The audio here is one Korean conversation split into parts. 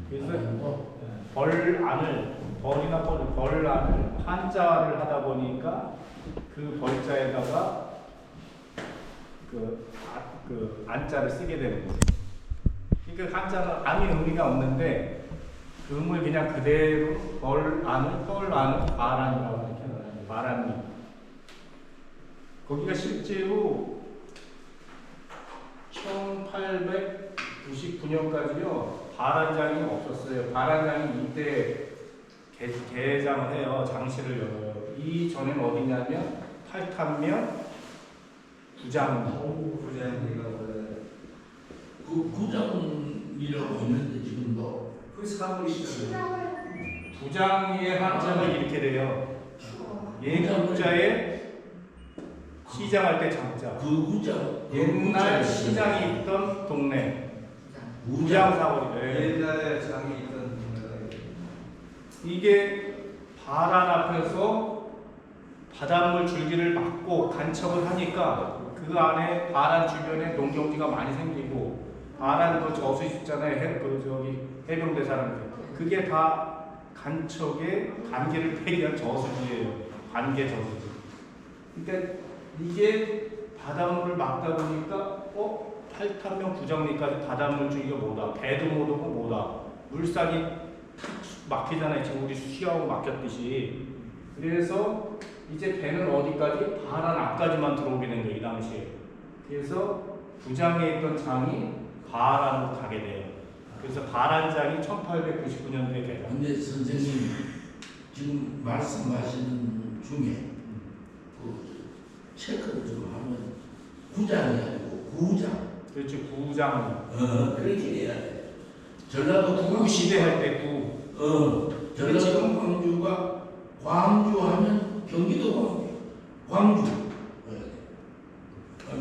그래서 벌 안을 한자를 하다 보니까 그 벌자에다가 그 안자를 쓰게 되는 거예요. 그러니까 한자는 아무 의미가 없는데 그 음을 그냥 그대로 벌 안을 바란이라고 이렇게 하는 바란이. 거기가 실제로 1899년까지요 바란장이 없었어요. 바란장이 이때 개장을 해요. 장실을 열어요. 이 전에는 어디냐면 팔탄면 구장리. 부장리가 원래 그 구장이라고 있는데 지금도 그 사물이 있잖아요. 구장리의 한자가 이렇게 돼요. 예 구자에 시장할 때 장자. 그 구장 옛날 시장이 있던 동네. 구장사거리. 옛날에 장이 있던 동네가 이게 바란 앞에서 바닷물 줄기를 막고 간척을 하니까 그 안에 바란 주변에 농경지가 많이 생기고 바란도 저수 있잖아요. 해병대 사람들. 그게 다 간척에 관계를 폐기한 저수지예요. 관계 저수지. 그러니까 이게 바닷물을 막다 보니까 팔탄면 구장리까지 바닷물 줄기가 뭐다. 배도 못 오고 뭐다. 물살이 탁 막히잖아요. 지금 우리 수시하고 막혔듯이. 그래서 이제 배는 어디까지? 바란 앞까지만 들어오게 된 거예요. 이 당시에. 그래서 구장에 있던 장이 바란으로 가게 돼요. 그래서 바란장이 1899년도에 개장. 근데 선생님 지금 말씀하시는 중에 그 체크를 좀 하면 구장이 아니고 구장. 그렇죠. 구장. 그렇게 해야 돼. 전라도 구시대 할 때 구. 전라도 광주가 광주하면 경기도 광주.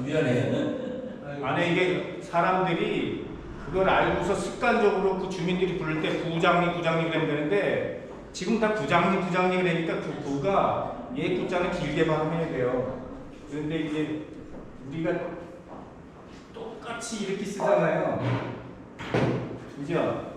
미안해. 안에 이게 사람들이 그걸 알고서 습관적으로 그 주민들이 부를 때 구장리 그러면 되는데 지금 다 구장리 그러니까 그 구가 얘 구자는 길게만 해야 돼요. 그런데 이제 우리가 똑같이 이렇게 쓰잖아요. 그죠?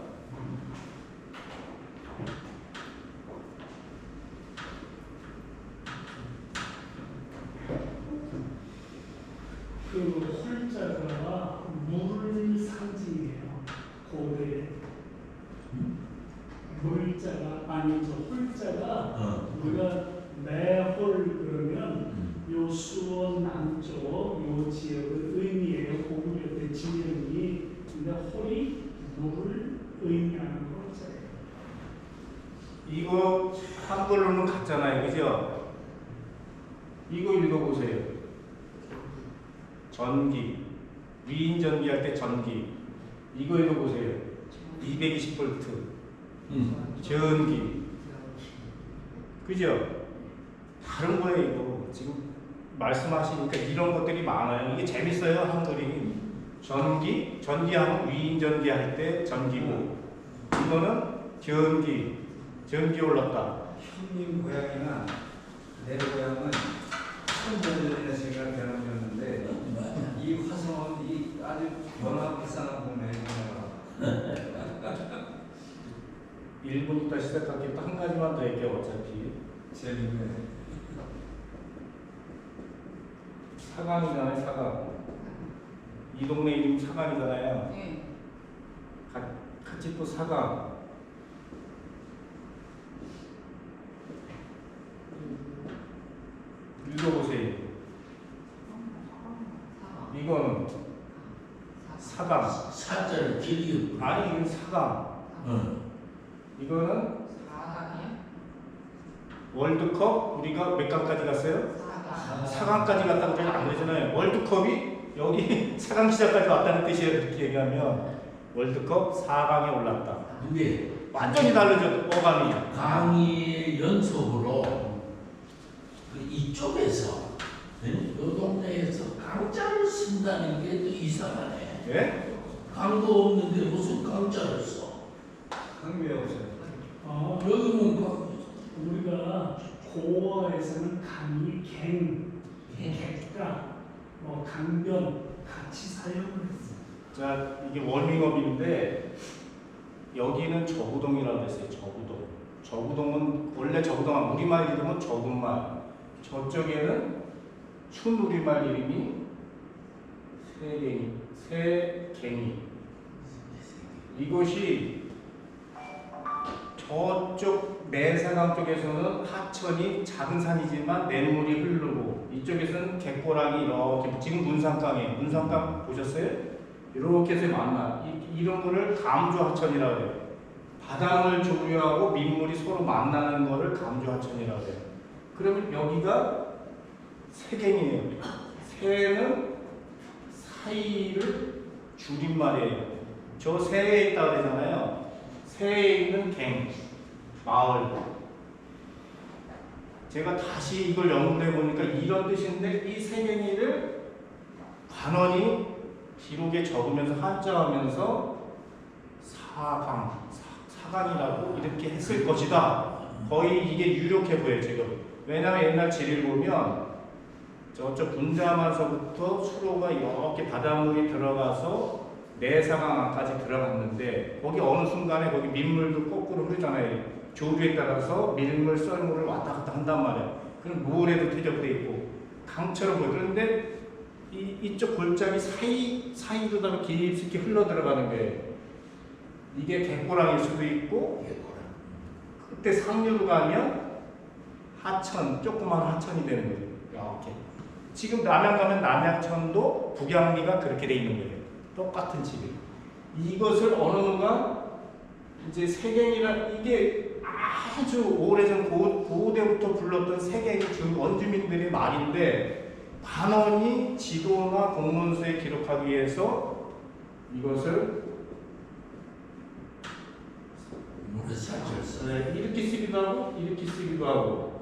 그 홀자가 물을 상징해요. 고대 물자가 아니죠. 홀자가 우리가 매홀 그러면 요 수원 남쪽 요 지역을 의미해요. 고구려 때 지명이. 근데 홀이 물을 의미하는 홀자예요. 이거 한글로는 같잖아요. 그죠? 이거 읽어보세요. 전기. 위인 전기 할 때 전기. 이거 읽어보세요. 220V. 전기. 그죠? 다른 거예요, 이거. 지금 말씀하시니까 이런 것들이 많아요. 이게 재밌어요, 한글이. 전기하면 위인 전기 할 때 전기고. 이거는 전기 올랐다. 형님 고향이나 내 고향은 1000년 제가 변함이었는데 이 화성은 이 아주 변화불쌍한 동네에 일본 있다 시작하기 한 가지만 더 얘기해. 어차피 재밌네. 사강이잖아요. 사강. 이 동네 이름이 사강이잖아요. 네. 같이 또 사강. 읽어보세요. 이거는 사강. 사자를 길게. 아니 이건 사강. 이거는 월드컵 우리가 몇 강까지 갔어요? 4강까지 갔다고 저희 안 그러잖아요. 월드컵이 여기 4강 시작까지 왔다는 뜻이에요. 그렇게 얘기하면 월드컵 4강에 올랐다. 근데 완전히 다르죠. 어감이. 강의 연속으로 그 이쪽에서 이 동네에서 강자를 쓴다는 게 또 이상하네. 예? 강도 없는데 무슨 강자를 써? 강미하고요. 여기는 우리가 고어에서는 강이 갱, 객가, 강변 같이 사용을 했어요. 자, 이게 워밍업인데 여기는 저구동이라고 했어요. 저구동. 저구동은 원래 저구동은 우리말 이름은 저군말. 저쪽에는 춘우리말 이름이 세갱이. 이곳이 저쪽 매사강 쪽에서는 하천이 작은 산이지만 냇물이 흐르고 이쪽에서는 갯고랑이 이렇게 지금 문산강이에요. 문산강 보셨어요? 이렇게 해서 만나. 이런 거를 감주하천이라고 해요. 바닷물 조류하고 민물이 서로 만나는 거를 감주하천이라고 해요. 그러면 여기가 세갱이에요. 세는 사이를 줄임말이에요. 저 세에 있다고 그러잖아요. 세에 있는 갱, 마을. 제가 다시 이걸 연구해 보니까 이런 뜻인데 이 세갱이를 관원이 기록에 적으면서 한자하면서 사강이라고 이렇게 했을 것이다. 거의 이게 유력해 보여요 지금. 왜냐하면 옛날 지리를 보면 저쪽 분자만서부터 수로가 이렇게 바닷물이 들어가서 내사강 안까지 들어갔는데 거기 어느 순간에 거기 민물도 거꾸로 흐르잖아요. 조류에 따라서 밀물, 썰물을 왔다 갔다 한단 말이에요. 그럼 모래도 퇴적돼 있고 강처럼 보여. 그런데 이쪽 골짜기 사이로다가 깊이 흘러 들어가는 거예요. 이게 갯고랑일 수도 있고 그때 상류로 가면 하천, 조그만 하천이 되는 거예요. 이렇게. 지금 남양 가면 남양천도 북양리가 그렇게 돼 있는 거예요. 똑같은 집이. 이것을 어느 누가 이제 세갱이라 이게 아주 오래전 고대부터 불렀던 세갱이 원주민들의 말인데 관원이 지도나 공문서에 기록하기 위해서 이것을 이렇게 쓰기도 하고 이렇게 쓰기도 하고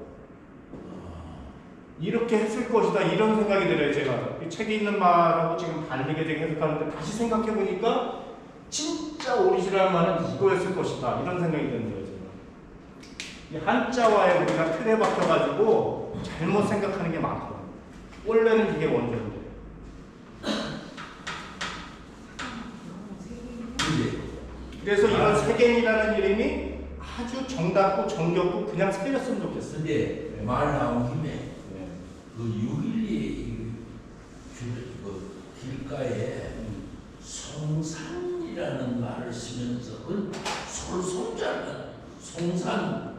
이렇게 했을 것이다 이런 생각이 들어요. 제가 이 책에 있는 말하고 지금 다르게 제가 해석하는데 다시 생각해 보니까 진짜 오리지널 말은 이거였을 것이다 이런 생각이 드는 거예요. 제가 이 한자와에 우리가 틀에 박혀가지고 잘못 생각하는 게 많거든요. 원래는 이게 원조인데. 그래서 이런 세갱이라는 이름이 아주 정답고 정겹고 그냥 새겼으면 좋겠어요. 근데 말 나온 김에 그 6.12 그 길가에 송산이라는 말을 쓰면서 그 솔송자는 송산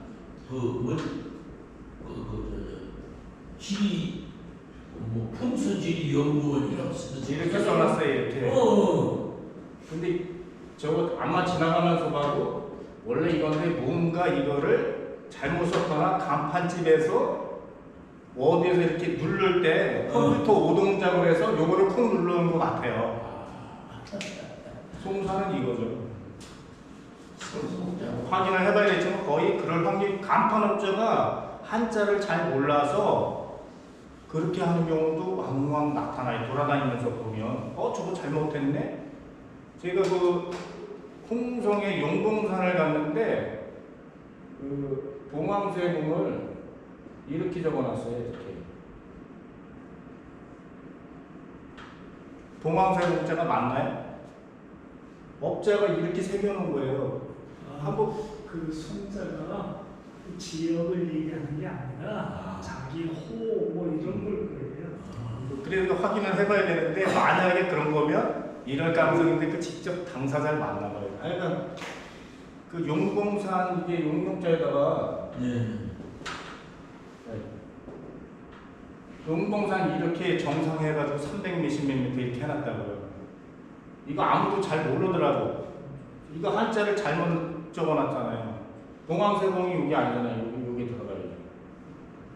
지리 풍수지리 연구원이라고 쓰면서 이렇게 써놨어요. 이렇게. 근데 저거 아마 지나가면서 봐도 원래 이건데 뭔가 이거를 잘못 썼거나 간판집에서 어디에서 이렇게 누를 때 컴퓨터 오동작을 해서 요거를 콕 누르는 것 같아요. 송사는 이거죠. 확인을 해봐야겠지만 거의 그럴 확률이 간판업자가 한자를 잘 몰라서 그렇게 하는 경우도 왕왕 나타나요. 돌아다니면서 보면 저거 잘못했네. 제가 그 홍성의 용봉산을 갔는데 그 동황쇠궁을 이렇게 적어놨어요. 이렇게 동황쇠궁자가 맞나요? 업자가 이렇게 새겨놓은 거예요. 한번 그 손자가 그 지역을 얘기하는 게 아니라 자기 호 뭐 이런 걸 거예요. 그래서 확인을 해봐야 되는데 만약에 그런 거면 이럴 가능성인데 그 직접 당사자를 만나봐요. 그러니까 그 용봉산 이게 용용자에다가 용봉산 이렇게 정상해가지고 300 몇십 미터 이렇게 해놨다고요. 이거 아무도 잘 모르더라고. 이거 한자를 잘못 적어놨잖아요. 동황쇠봉이 여기 아니잖아요. 여기 들어가야죠.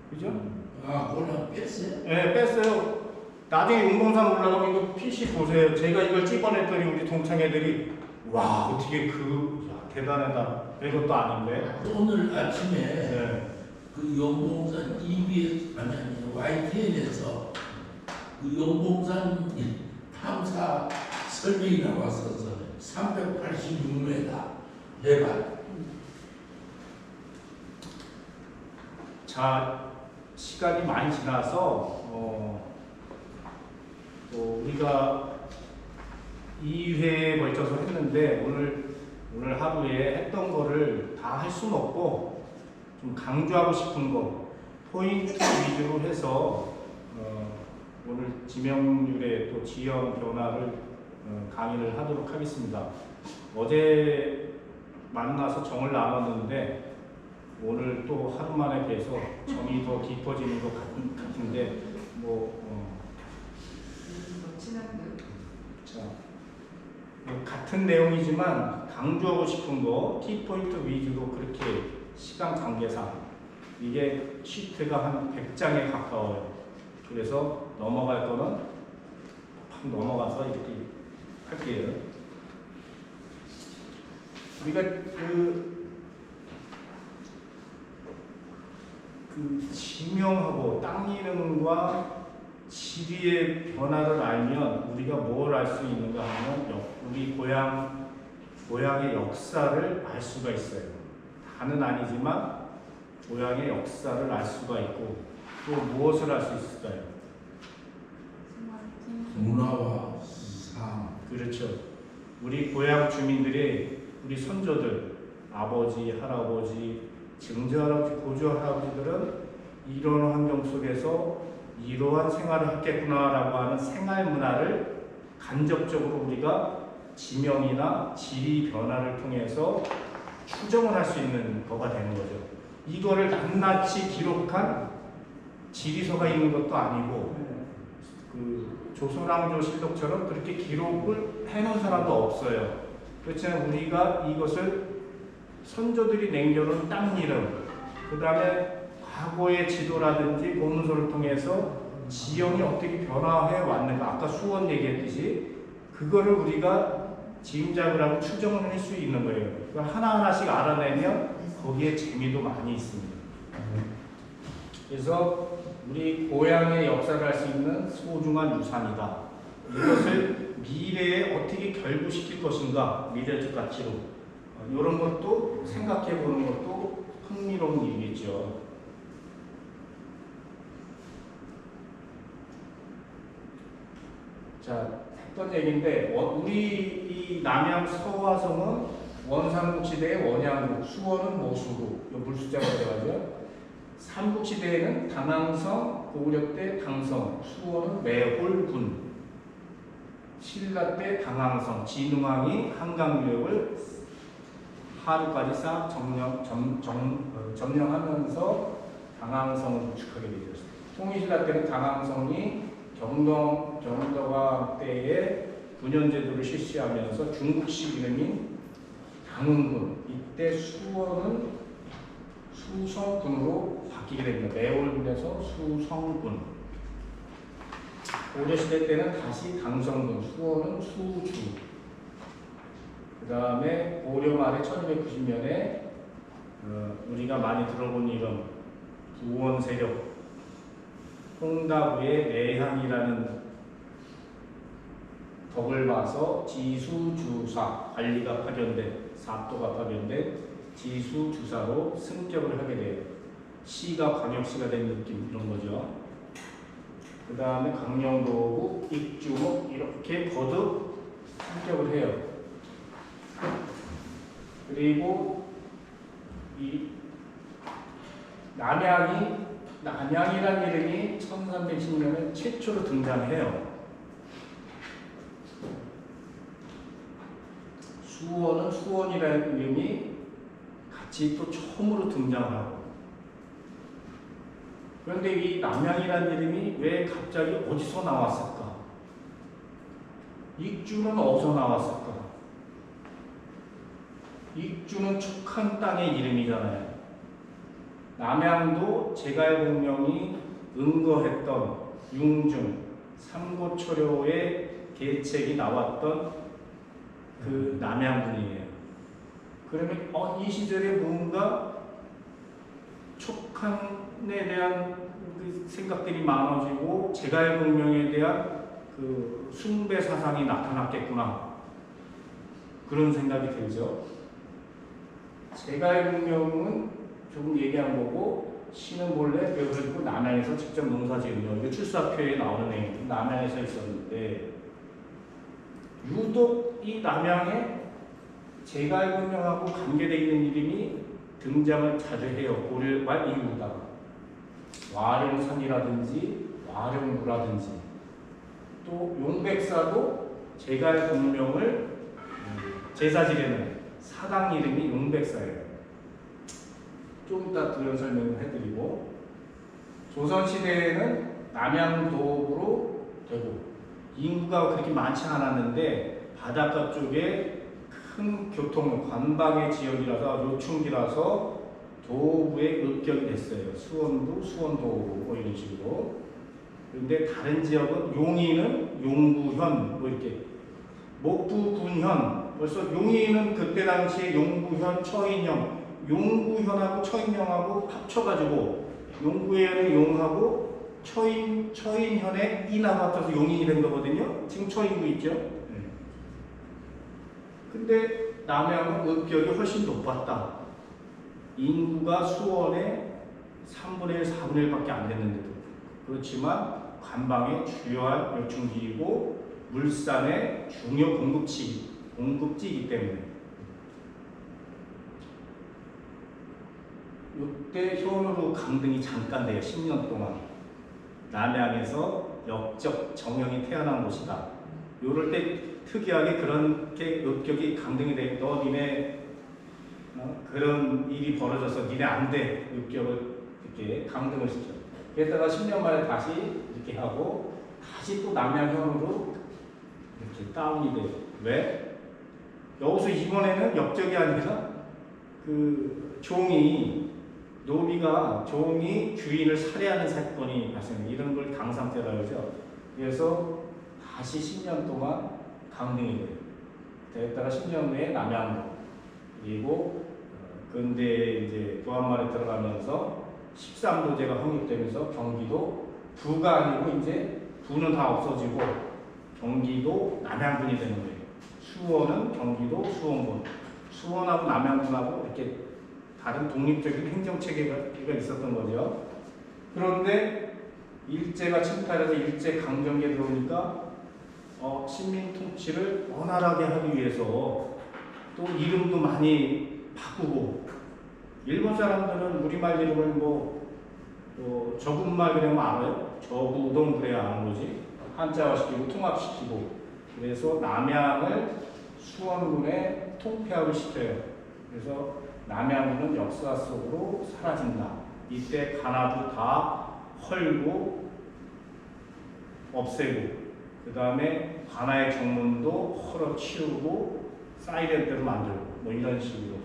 그죠? 그걸 뺐어요? 네, 뺐어요. 나중에 용봉산 올라가면 이거 PC 보세요. 제가 이걸 찍어냈더니 우리 동창 애들이 와 어떻게 대단하다. 이것도 아닌데. 오늘 아침에 네. 그 용봉산 EBS 아니 YTN에서 그 용봉산 탐사 설명이 나왔어서 386m 해발. 자, 시간이 많이 지나서 우리가 2회에 걸쳐서 했는데 오늘 하루에 했던 거를 다 할 수는 없고 좀 강조하고 싶은 거 포인트 위주로 해서 오늘 지명률의 또 지형 변화를 강의를 하도록 하겠습니다. 어제 만나서 정을 나눴는데 오늘 또 하루 만에 뵈서 정이 더 깊어지는 것 같은데 자, 같은 내용이지만 강조하고 싶은 거 키포인트 위주로 그렇게 시간 관계상 이게 시트가 한 100장에 가까워요. 그래서 넘어갈 거는 확 넘어가서 이렇게 할게요. 우리가 그 지명하고 땅 이름과 지리의 변화를 알면 우리가 뭘 알 수 있는가 하면 우리 고향의 역사를 알 수가 있어요. 다는 아니지만 고향의 역사를 알 수가 있고 또 무엇을 알 수 있을까요? 문화와 삶. 그렇죠. 우리 고향 주민들이 우리 선조들, 아버지, 할아버지, 증조할아버지, 고조할아버지들은 이런 환경 속에서 이러한 생활을 했겠구나라고 하는 생활 문화를 간접적으로 우리가 지명이나 지리 변화를 통해서 추정을 할 수 있는 거가 되는 거죠. 이거를 낱낱이 기록한 지리서가 있는 것도 아니고 그 조선왕조실록처럼 그렇게 기록을 해놓은 사람도 없어요. 그렇지만 우리가 이것을 선조들이 남겨놓은 땅 이름, 그 다음에 과거의 지도라든지 보문서를 통해서 지형이 어떻게 변화해 왔는가, 아까 수원 얘기했듯이 그거를 우리가 짐작을 하고 추정을 할 수 있는 거예요. 그걸 하나하나씩 알아내면 거기에 재미도 많이 있습니다. 그래서 우리 고향의 역사를 알 수 있는 소중한 유산이다. 이것을 미래에 어떻게 결부시킬 것인가, 미래적 가치로. 이런 것도 생각해 보는 것도 흥미로운 일이겠죠. 자, 했던 얘기인데 우리 이 남양 서화성은 원삼국시대의 원양국, 수원은 모수루, 물숫자가 돼가지고 삼국시대에는 당항성, 고구려 때 당성, 수원은 매홀군, 신라 때 당항성, 진흥왕이 한강유역을 하루까지 싹 점령하면서 당항성을 구축하게 되었습니다. 통일신라 때는 당항성이 경덕왕 때에 군현제도를 실시하면서 중국식 이름인 당흥군, 이때 수원은 수성군으로 바뀌게 됩니다. 매월군에서 수성군. 고려시대 때는 다시 당성군, 수원은 수주. 그 다음에 고려 말에 1290년에 우리가 많이 들어본 이름 구원 세력 홍다부의 내향이라는 덕을 봐서 지수주사 관리가 파견된 사또가 파견된 지수주사로 승격을 하게 돼요. 시가 광역시가 된 느낌 이런 거죠. 그 다음에 강령도구, 익주목 이렇게 거듭 승격을 해요. 그리고 이 남양이라는 이름이 1310년에 최초로 등장해요. 수원은 수원이라는 이름이 같이 또 처음으로 등장하고. 그런데 이 남양이라는 이름이 왜 갑자기 어디서 나왔을까? 익주는 어디서 나왔을까? 익주는 척한 땅의 이름이잖아요. 남양도 제갈공명이 은거했던 융중, 삼고초려의 계책이 나왔던 그 남양군이에요. 그러면 이 시절에 뭔가 촉한에 대한 그 생각들이 많아지고 제갈공명에 대한 그 숭배 사상이 나타났겠구나, 그런 생각이 들죠. 제갈공명은 조금 얘기한 거고 시는 본래 배우고 남양에서 직접 농사 지은 거, 이거 출사표에 나오는 내용, 남양에서 있었는데 유독 이 남양에 제갈공명하고 관계되어 있는 이름이 등장을 자주 해요. 고려와 이후다가 와룡산이라든지 와룡구라든지 또 용백사도 제갈공명을 제사 지내는 사당 이름이 용백사예요. 좀 이따 그런 설명을 해드리고 조선시대에는 남양도읍으로 되고 인구가 그렇게 많지 않았는데 바닷가 쪽에 큰 교통 관방의 지역이라서 요충지라서 도읍의 읍격이 됐어요. 수원도 수원도읍 뭐 이런 식으로. 그런데 다른 지역은 용인은 용구현 뭐 이렇게 목부군현 벌써 용인은 그때 당시에 용구현 처인형 용구현하고 처인형하고 합쳐가지고 용구현의 용하고 처인현의 인하고 합쳐서 용인이 된 거거든요. 지금 처인구 있죠. 근데 남양은 읍격이 훨씬 높았다. 인구가 수원의 3분의 1, 4분의 1밖에 안 됐는데도 그렇지만 관방의 주요한 요충지이고 물산의 중요 공급지이기 때문에 이때 현우로 강등이 잠깐 돼요. 10년 동안 남양에서 역적 정형이 태어난 곳이다. 요럴 때 특이하게 그렇게 읍격이 강등이 돼. 너 니네 그런 일이 벌어져서 니네 안 돼. 읍격을 이렇게 강등을 시켜. 그랬다가 10년 만에 다시 이렇게 하고 다시 또 남양현으로 이렇게 다운이 돼요. 왜? 여기서 이번에는 역적이 아니라 그 노비가 종이 주인을 살해하는 사건이 발생해요. 이런 걸 강상태라고 하죠. 그래서 다시 10년 동안 강등이 돼요. 됐다가 10년 후에 남양도 그리고 근대 이제 부안말에 들어가면서 13도제가 확립되면서 경기도 부가 아니고 이제 부는 다 없어지고 경기도 남양군이 되는 거예요. 수원은 경기도 수원군, 수원하고 남양군하고 이렇게 다른 독립적인 행정체계가 있었던 거죠. 그런데 일제가 침탈해서 일제 강점기에 들어오니까 식민 통치를 원활하게 하기 위해서 또 이름도 많이 바꾸고 일본 사람들은 우리말 이름을 저군말 그러면 알아요? 저구동 그래야 아는 거지. 한자화시키고 통합시키고 그래서 남양을 수원군에 통폐합을 시켜요. 그래서 남양군은 역사 속으로 사라진다. 이때 가나도 다 헐고 없애고 그 다음에 관아의 정문도 헐어치우고 사이렌대로 만들고 뭐 이런 식으로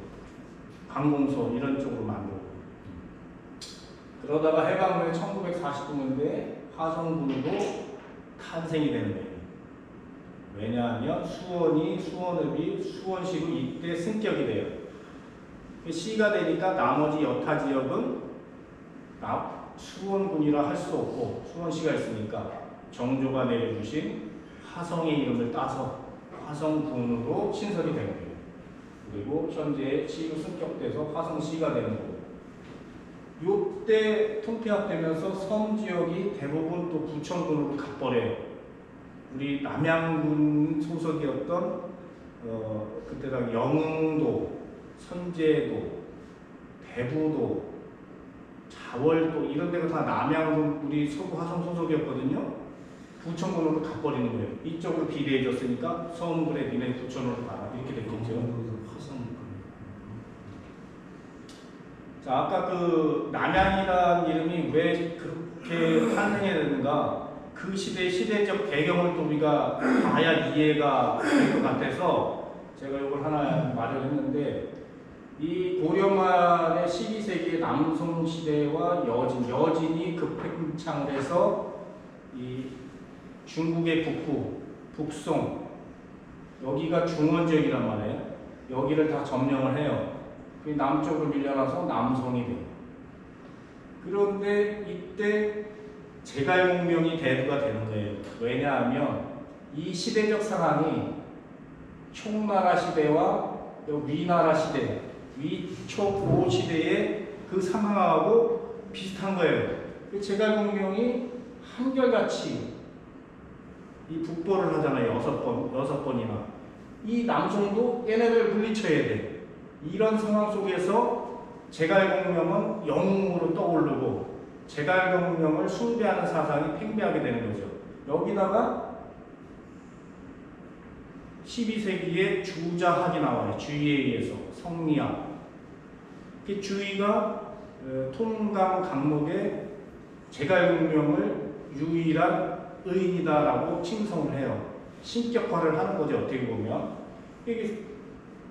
관공서 이런 쪽으로 만들고 그러다가 해방 후에 1949년대에 화성군으로 탄생이 되는 거예요. 왜냐하면 수원읍이 수원시로 이때 승격이 돼요. 시가 되니까 나머지 여타 지역은 수원군이라 할 수 없고 수원시가 있으니까 정조가 내려주신 화성의 이름을 따서 화성군으로 신설이 된 거예요. 그리고 현재 시로 승격돼서 화성시가 되는 거고 이때 통폐합되면서 섬지역이 대부분 또 부천군으로 가버려요. 우리 남양군 소속이었던 그때 당 영흥도, 선제도, 대부도, 자월도 이런 데가 다 남양군 우리 서구 화성 소속이었거든요. 부천군으로 가버리는 거예요. 이쪽으로 비대해졌으니까 서원군에 니네 부천으로 가라 이렇게 됐겠죠. 자, 아까 그 남양이라는 이름이 왜 그렇게 탄생해야 되는가? 그 시대적 배경을 또 우리가 봐야 이해가 될 것 같아서 제가 이걸 하나 마련했는데 이 고려말의 12세기의 남송 시대와 여진이 급팽창을 해서 이 중국의 북부, 북송 여기가 중원 지역이란 말이에요. 여기를 다 점령을 해요. 그 남쪽으로 밀려나서 남성이 돼요. 그런데 이때 제갈공명이 대두가 되는 거예요. 왜냐하면 이 시대적 상황이 총나라 시대와 위나라 시대, 위촉오 시대의 그 상황하고 비슷한 거예요. 제갈공명이 한결같이 이 북벌을 하잖아요. 6번이나. 이 남성도 얘네를 물리쳐야 돼. 이런 상황 속에서 제갈공명은 영웅으로 떠오르고 제갈공명을 숭배하는 사상이 팽배하게 되는 거죠. 여기다가 12세기에 주자학이 나와요. 주의에 의해서 성리학. 그 주의가 통감 강목에 제갈공명을 유일한 의인이다라고 칭송을 해요. 신격화를 하는 거죠. 어떻게 보면 이게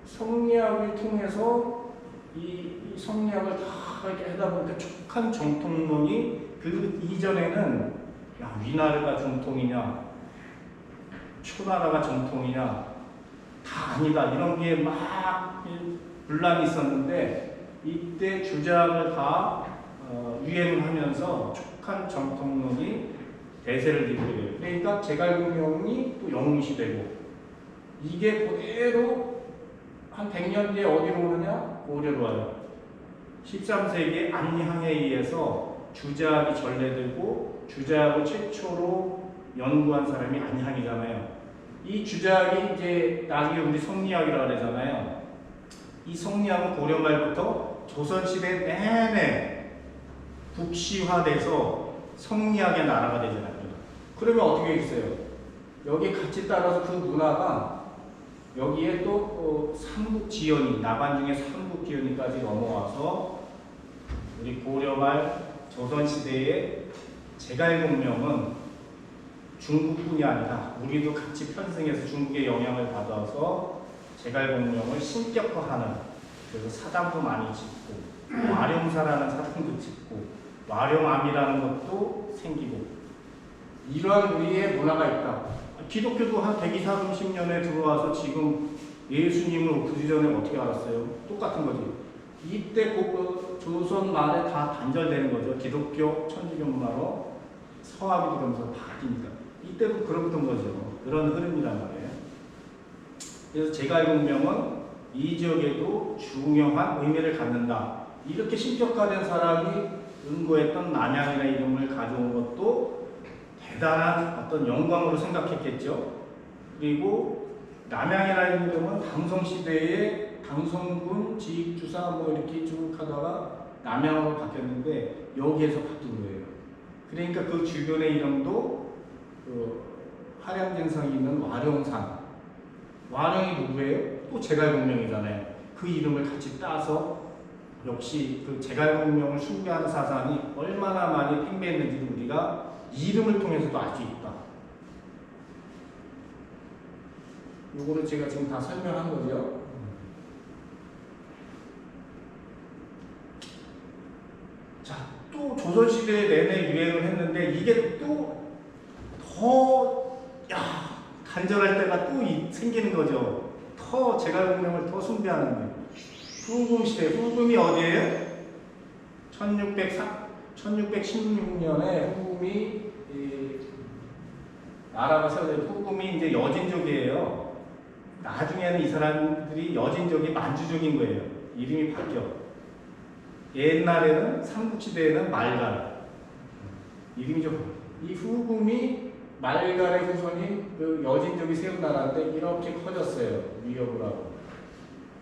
성리학을 통해서 이 성리학을 다 이렇게 하다 보니까 촉한 정통론이 그 이전에는 야, 위나라가 정통이냐 초나라가 정통이냐 다 아니다 이런 게 막 분란이 있었는데 이때 주장을 다 유행을 하면서 촉한 정통론이 대세를 이루게 돼요. 그러니까 제갈공명이 또 영웅시 되고 이게 그대로 한 100년 뒤에 어디로 오느냐? 고려로 와요. 13세기에 안희항에 의해서 주자학이 전래되고 주자학을 최초로 연구한 사람이 안희항이잖아요. 이 주자학이 이제 나중에 우리 성리학이라고 그러잖아요. 이 성리학은 고려 말부터 조선시대 내내 북시화돼서 성리학의 나라가 되잖아요. 그러면 어떻게 있어요? 여기 같이 따라서 그 문화가 여기에 또 삼국지연이 나반 중에 삼국지연이까지 넘어와서 우리 고려 말 조선시대의 제갈공명은 중국뿐이 아니라 우리도 같이 편승해서 중국의 영향을 받아서 제갈공명을 신격화하는 그래서 사당도 많이 짓고 와룡사라는 사당도 짓고 와룡암이라는 것도 생기고 이러한 우리의 문화가 있다. 기독교도 한 120~130년에 들어와서 지금 예수님을 그 전에 어떻게 알았어요? 똑같은 거지. 이때 조선 말에 다 단절되는 거죠. 기독교, 천주교 문화로 서합이 들어오면서 바뀝니다. 이때도 그랬던 거죠. 그런 흐름이란 말이에요. 그래서 제갈공명은 이 지역에도 중요한 의미를 갖는다. 이렇게 신격화된 사람이 은고했던 남양이라는 이름을 가져온 것도 대단한 어떤 영광으로 생각했겠죠. 그리고 남양이라는 이름은 당성시대에 당성군 지익주사 뭐 이렇게 쭉 하다가 남양으로 바뀌었는데 여기에서 바뀐 거예요. 그러니까 그 주변의 이름도 그 화량진성이 있는 와룡산. 와룡이 누구예요? 또 제갈공명이잖아요. 그 이름을 같이 따서 역시 그 제갈공명을 숭배하는 사상이 얼마나 많이 팽배했는지 우리가 이름을 통해서도 알 수 있다. 요거를 제가 지금 다 설명한 거죠. 자, 또 조선시대 내내 유행을 했는데 이게 또 더 간절할 때가 또 생기는 거죠. 더 제갈공명을 더 숭배하는 거예요. 후금시대, 후금이 어디예요? 1616년에 후금이 나라가 세워져요. 후금이 이제 여진족이에요. 나중에는 이 사람들이 여진족이 만주족인 거예요. 이름이 바뀌어. 옛날에는 삼국시대에는 말갈 이름이 좀 이 후금이 말갈의 후손인 그 여진족이 세운 나라인데 이렇게 커졌어요. 위협을 하고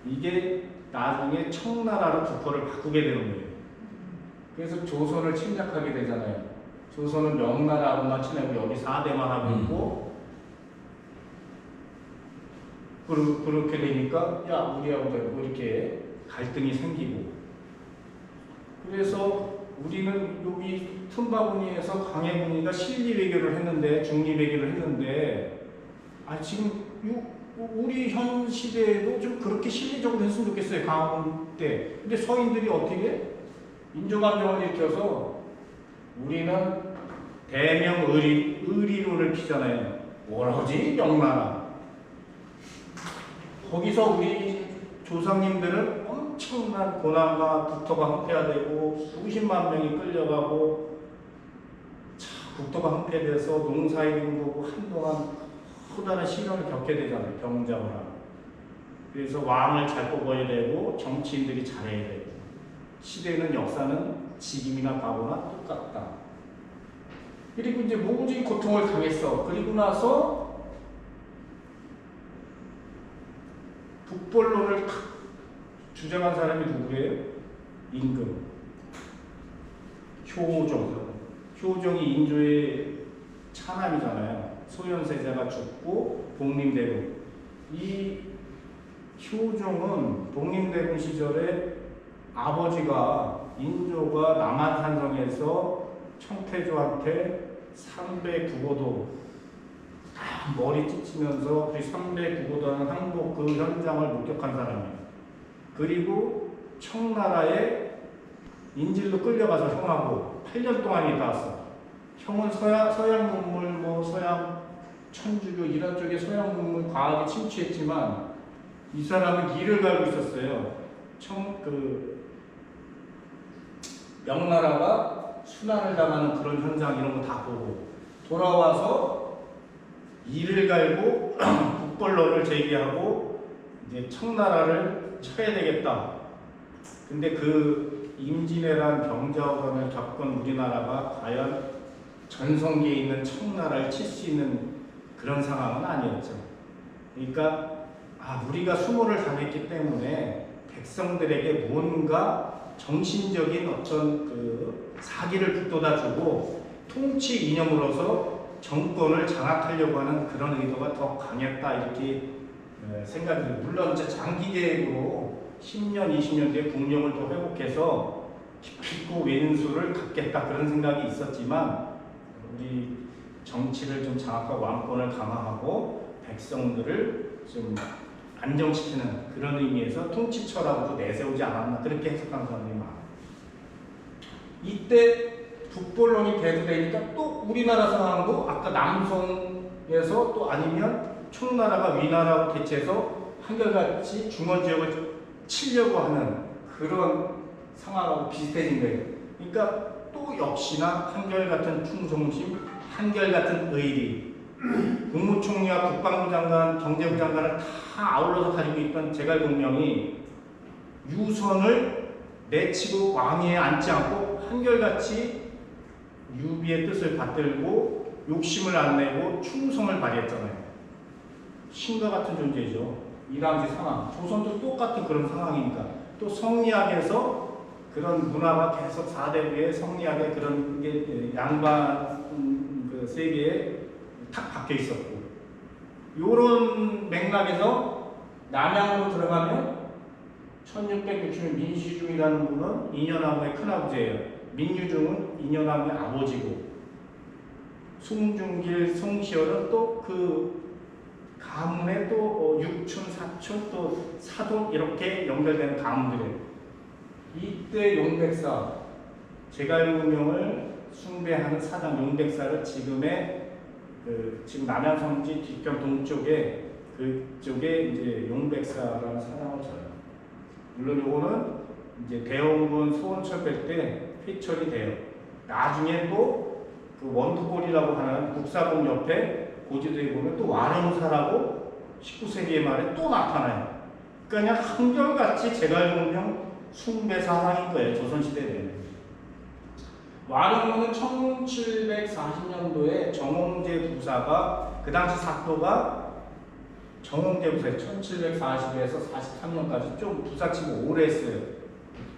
이게 나중에 청나라로 국호를 바꾸게 되는 거예요. 그래서 조선을 침략하게 되잖아요. 조선은 명나라하고만 친하고 여기 4대만 하고 있고 그렇게 되니까 야 우리하고 되고 이렇게 갈등이 생기고 그래서 우리는 여기 틈바구니에서 광해군이가 실리외교를 했는데 중리외교를 했는데 지금 우리 현 시대에도 좀 그렇게 실리적으로 했으면 좋겠어요. 광해군 때. 근데 서인들이 어떻게 인조감정을 일으켜서 우리는 대명 의리론을 피잖아요. 뭐라지 명나라. 거기서 우리 조상님들은 엄청난 고난과 국토가 황폐화되고 수십만 명이 끌려가고 국토가 황폐돼서 농사일이 힘들고 한동안 커다란 시련을 겪게 되잖아요. 병작을 하고. 그래서 왕을 잘 뽑아야 되고 정치인들이 잘해야 되고 시대는 역사는 지금이나 과거나 똑같다. 그리고 이제 무지 고통을 당했어. 그리고 나서 북벌론을 탁 주장한 사람이 누구예요? 임금. 효종이 인조의 차남이잖아요. 소현세자가 죽고 복림대군. 이 효종은 복림대군 시절에 아버지가 인조가 남한산성에서 청태조한테 300구고도 머리 찢히면서 그 300구고도하는 항복 그 현장을 목격한 사람이에요. 그리고 청나라에 인질로 끌려가서 형하고 8년 동안 있다 왔어. 형은 서양 문물, 서양 천주교 이런 쪽에 서양 문물 과학에 침투했지만 이 사람은 이를 갈고 있었어요. 명나라가 순환을 당하는 그런 현장 이런 거 다 보고 돌아와서 이를 갈고 북벌론을 제기하고 이제 청나라를 쳐야 되겠다. 근데 그 임진왜란 병자호란을 겪은 우리나라가 과연 전성기에 있는 청나라를 칠 수 있는 그런 상황은 아니었죠. 그러니까 우리가 수모를 당했기 때문에 백성들에게 뭔가 정신적인 어떤 그 사기를 북돋아주고 통치 이념으로서 정권을 장악하려고 하는 그런 의도가 더 강했다 이렇게 생각이 들어요. 물론 이제 장기 계획으로 10년, 20년 뒤에 국력을 또 회복해서 깊고 왼수를 갖겠다 그런 생각이 있었지만 우리 정치를 좀 장악하고 왕권을 강화하고 백성들을 좀 안정시키는 그런 의미에서 통치처라고도 내세우지 않았나 그렇게 해석하는 사람들이 많아요. 이때 북벌론이 대두되니까 또 우리나라 상황도 아까 남송에서 또 아니면 총나라가 위나라하고 대치해서 한결같이 중원지역을 치려고 하는 그런 상황하고 비슷해진 거예요. 그러니까 또 역시나 한결같은 충성심, 한결같은 의리, 국무총리와 국방부 장관, 경제부 장관을 다 아울러서 가지고 있던 제갈공명이 유선을 내치고 왕위에 앉지 않고 한결같이 유비의 뜻을 받들고 욕심을 안 내고 충성을 발휘했잖아요. 신과 같은 존재죠. 이 당시 상황. 조선도 똑같은 그런 상황이니까. 또 성리학에서 그런 문화가 계속 4대부의 성리학의 그런 게 양반 그 세계에 탁 박혀 있었고. 요런 맥락에서 남양으로 들어가면 1660년 민시중이라는 분은 인현왕후의 큰아버지예요. 민유중은 인현왕후의 아버지고 송중길, 송시열은 또 그 가문에 또 육촌, 사촌, 또 사돈 이렇게 연결되는 가문들이에요. 이때 용백사, 제갈공명을 숭배하는 사당 용백사를 지금의 지금 남양성지 뒷경 동쪽에 그쪽에 이제 용백사라는 사당을 져요. 물론 요거는 이제 대원군 소원철폐 때 휘철이 돼요. 나중에 또 그 원투골이라고 하는 국사宫 옆에 고지도에 보면 또 와룡사라고 19세기 말에 또 나타나요. 그러니까 그냥 한결같이 제갈공명 숭배 사상인 거예요. 조선시대에는. 와룡문은 1740년도에 정홍제 부사가 그 당시 사도가 정홍제 부사 1740에서 43년까지 좀 부사치고 오래 했어요.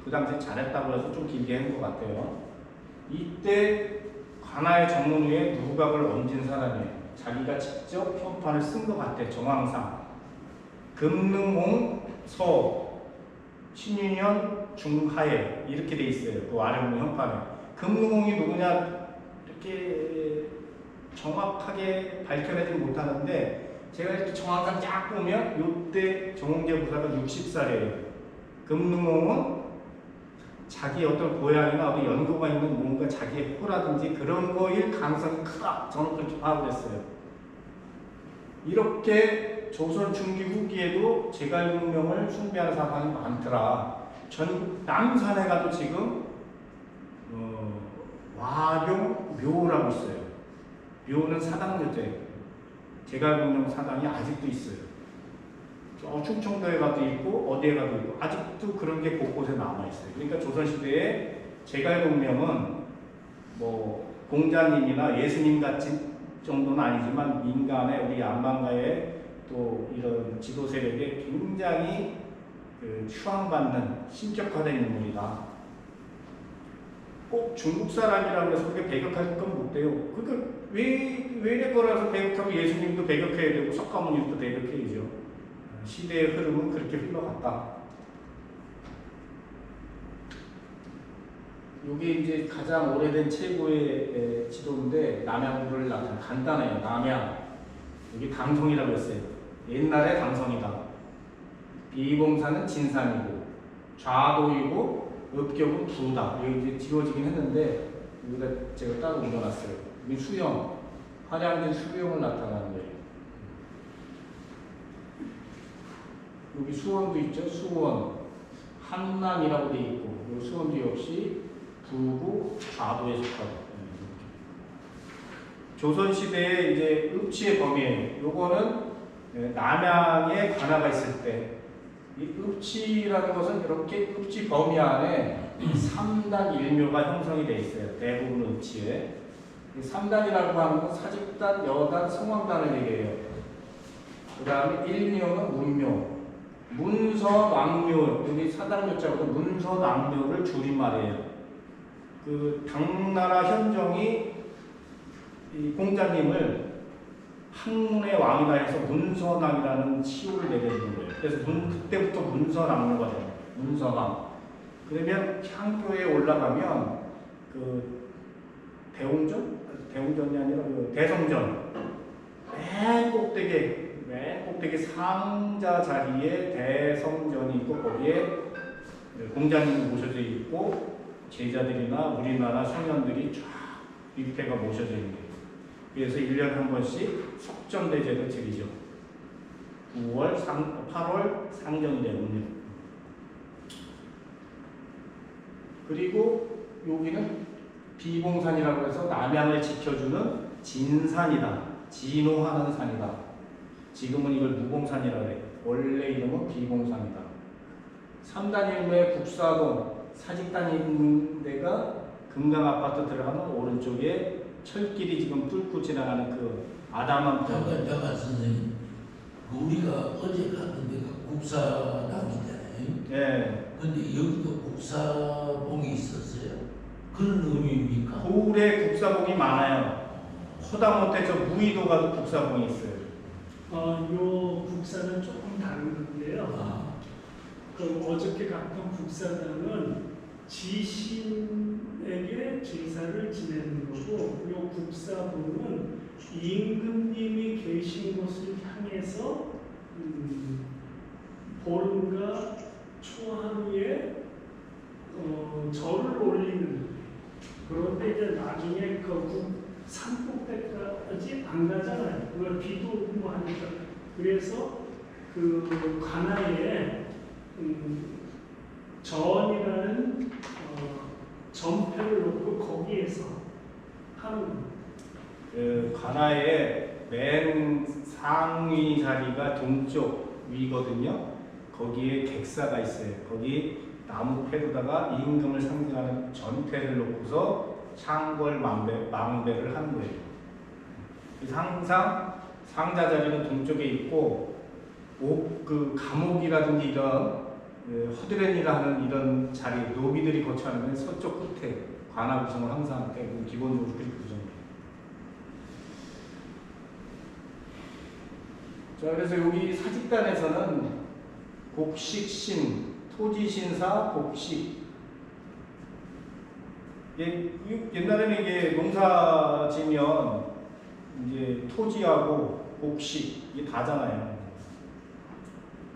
그 당시 잘했다고 해서 좀 길게 한 것 같아요. 이때 관아의 정문위에 누각을 얹은 사람이에요. 자기가 직접 현판을 쓴 것 같아. 정황상 금능홍 서 신윤현 중하에 이렇게 돼 있어요. 그 와룡문 현판에. 금능홍이 누구냐 이렇게 정확하게 밝혀내지 못하는데 제가 이렇게 정황상 쫙 보면 이때 정홍제 부사가 60살이에요. 금능홍은 자기 어떤 고향이나 어떤 연고가 있는 뭔가 자기의 호라든지 그런 거일 가능성이 크다. 저는 그렇게 파악을 했어요. 이렇게 조선 중기 후기에도 제갈공명을 숭배하는 사상이 많더라. 전국 남산에 가도 지금 와룡 묘라고 있어요. 묘는 사당묘제. 제갈공명 사당이 아직도 있어요. 충청도에 가도 있고 어디에 가도 있고 아직도 그런 게 곳곳에 남아 있어요. 그러니까 조선시대에 제갈공명은 공자님이나 예수님 같은 정도는 아니지만 민간의 우리 안방가의 또 이런 지도 세력에 굉장히 추앙받는 신격화된 인물이다. 꼭 중국 사람이라고 해서 그렇게 배격할 건 못 돼요. 그러니까 외래 거라서 배격하고 예수님도 배격해야 되고 석가모니도 배격해야죠. 시대의 흐름은 그렇게 흘러갔다. 이게 이제 가장 오래된 최고의 지도인데 남양주를 나타내 간단해요. 남양 여기 당성이라고 했어요. 옛날에 당성이다. 비봉사는 진산이고 좌도이고 읍격은 부다. 여기 이제 지워지긴 했는데 여기다 제가 따로 옮겨놨어요. 여기 수영 화량진 수영을 나타나는 거예요. 여기 수원도 있죠. 수원 한남이라고 돼 있고 여기 수원도 역시 부고 좌도에 속하다. 조선시대에 이제 읍치의 범위예요. 요거는 남양에 관아가 있을 때 이 읍치라는 것은 이렇게 읍치 범위 안에 3단 1묘가 형성이 되어 있어요. 대부분 읍치에. 3단이라고 하는 건 사직단, 여단, 성왕단을 얘기해요. 그 다음에 1묘는 문묘. 문서, 왕묘, 여기 사당묘자보다 문서, 왕묘를 줄임말이에요. 그 당나라 현종이 이 공자님을 학문의 왕이다 해서 문서왕이라는 시호를 내려주는 거예요. 그래서 그때부터 문서왕묘가 돼요. 문서왕. 그러면 향교에 올라가면 그 대웅전이 아니라 그 대성전 맨 꼭대기 상자 자리에 대성전이 있고 거기에 공자님이 모셔져 있고 제자들이나 우리나라 성현들이 쫙 밑에가 모셔져 있는 거예요. 그래서 1년에 한 번씩 석전대제를 드리죠. 8월 상정이 되거든요. 그리고 여기는 비봉산이라고 해서 남양을 지켜주는 진산이다. 진호하는 산이다. 지금은 이걸 무봉산이라고 해요. 원래 이름은 비봉산이다. 3단 1무의 국사동 사직단이 있는 데가 금강아파트 들어가는 오른쪽에 철길이 지금 뚫고 지나가는 그 아담한 잠깐 선생님, 우리가 어제 갔던 데가 국사당이잖아요. 네. 근데 여기도 국사봉이 있었어요. 그런 의미입니까? 서울에 국사봉이 많아요. 허다못해 저 무의도 가도 국사봉이 있어요. 요 국사는 조금 다른데요. 그 어저께 갔던 국사당은 지신에게 제사를 지내는 거고, 요 국사봉은 임금님이 계신 곳을 향해서 보름과 초하루에 절을 올리는. 그런데 이제 나중에 그 산꼭대기까지 안 가잖아요. 그걸 비도 오고 뭐 하니까. 그래서 그 관아에 전이라는 전패를 놓고 거기에서 하는 그 관아의 맨 상위 자리가 동쪽 위거든요. 거기에 객사가 있어요. 거기 나무 패로다가 임금을 상징하는 전패를 놓고서 창궐 망배를 하는 거예요. 그래서 항상 상자 자리는 동쪽에 있고 그 감옥이라든지 이런 허드렛이라는 이런 자리, 노비들이 거처하는 건 서쪽 끝에 관아 구성을 항상 기본적으로 그렇게 구성해요. 자, 그래서 여기 사직단에서는 곡식신, 토지신사, 곡식. 옛날에는 이게 농사 지면 이제 토지하고 곡식 이게 다잖아요.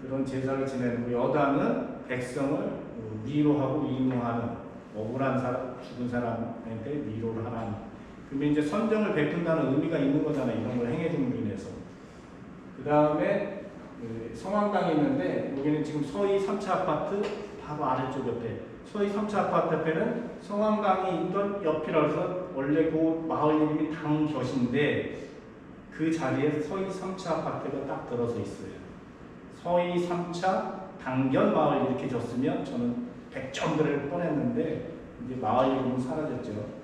그런 제사를 지내는 거. 여당은 백성을 위로하고 위로하는, 억울한 사람, 죽은 사람한테 위로를 하라는. 그러면 이제 선정을 베푼다는 의미가 있는 거잖아요. 이런 걸 행해줌으로 인해서. 그 다음에 성황당이 있는데 여기는 지금 서희 3차 아파트 바로 아래쪽 옆에, 서희 3차 아파트 옆에는 성황당이 있던 옆이라서 원래 그 마을 이름이 당곁인데 그 자리에 서희 3차 아파트가 딱 들어서 있어요. 서희 3차 당견 마을 이렇게 줬으면 저는 100점 드릴 뻔했는데 이제 마을 이름은 사라졌죠.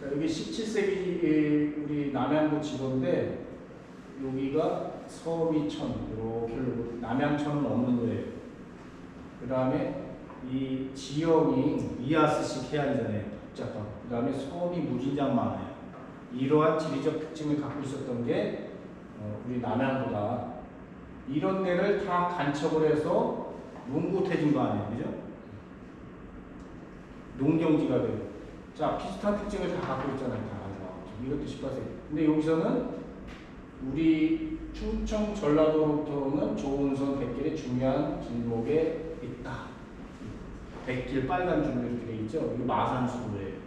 자, 여기 17세기 우리 남양구 지도인데 여기가 서미천 이렇게 남양천은 없는 거예요. 그 다음에 이 지형이 리아스식 해안이잖아요. 복잡하고. 그 다음에 섬이 무진장 많아요. 이러한 지리적 특징을 갖고 있었던 게 우리 남양구다. 이런 데를 다 간척을 해서 뭉굿해진 거 아니에요, 그죠? 농경지가 돼요. 자, 비슷한 특징을 다 갖고 있잖아요, 다 가져가고. 이것도 18세기. 근데 여기서는 우리 충청 전라도로부터는 조은선 백길의 중요한 길목에 있다. 백길 빨간 줄로 이렇게 돼 있죠. 이거 마산수로예요.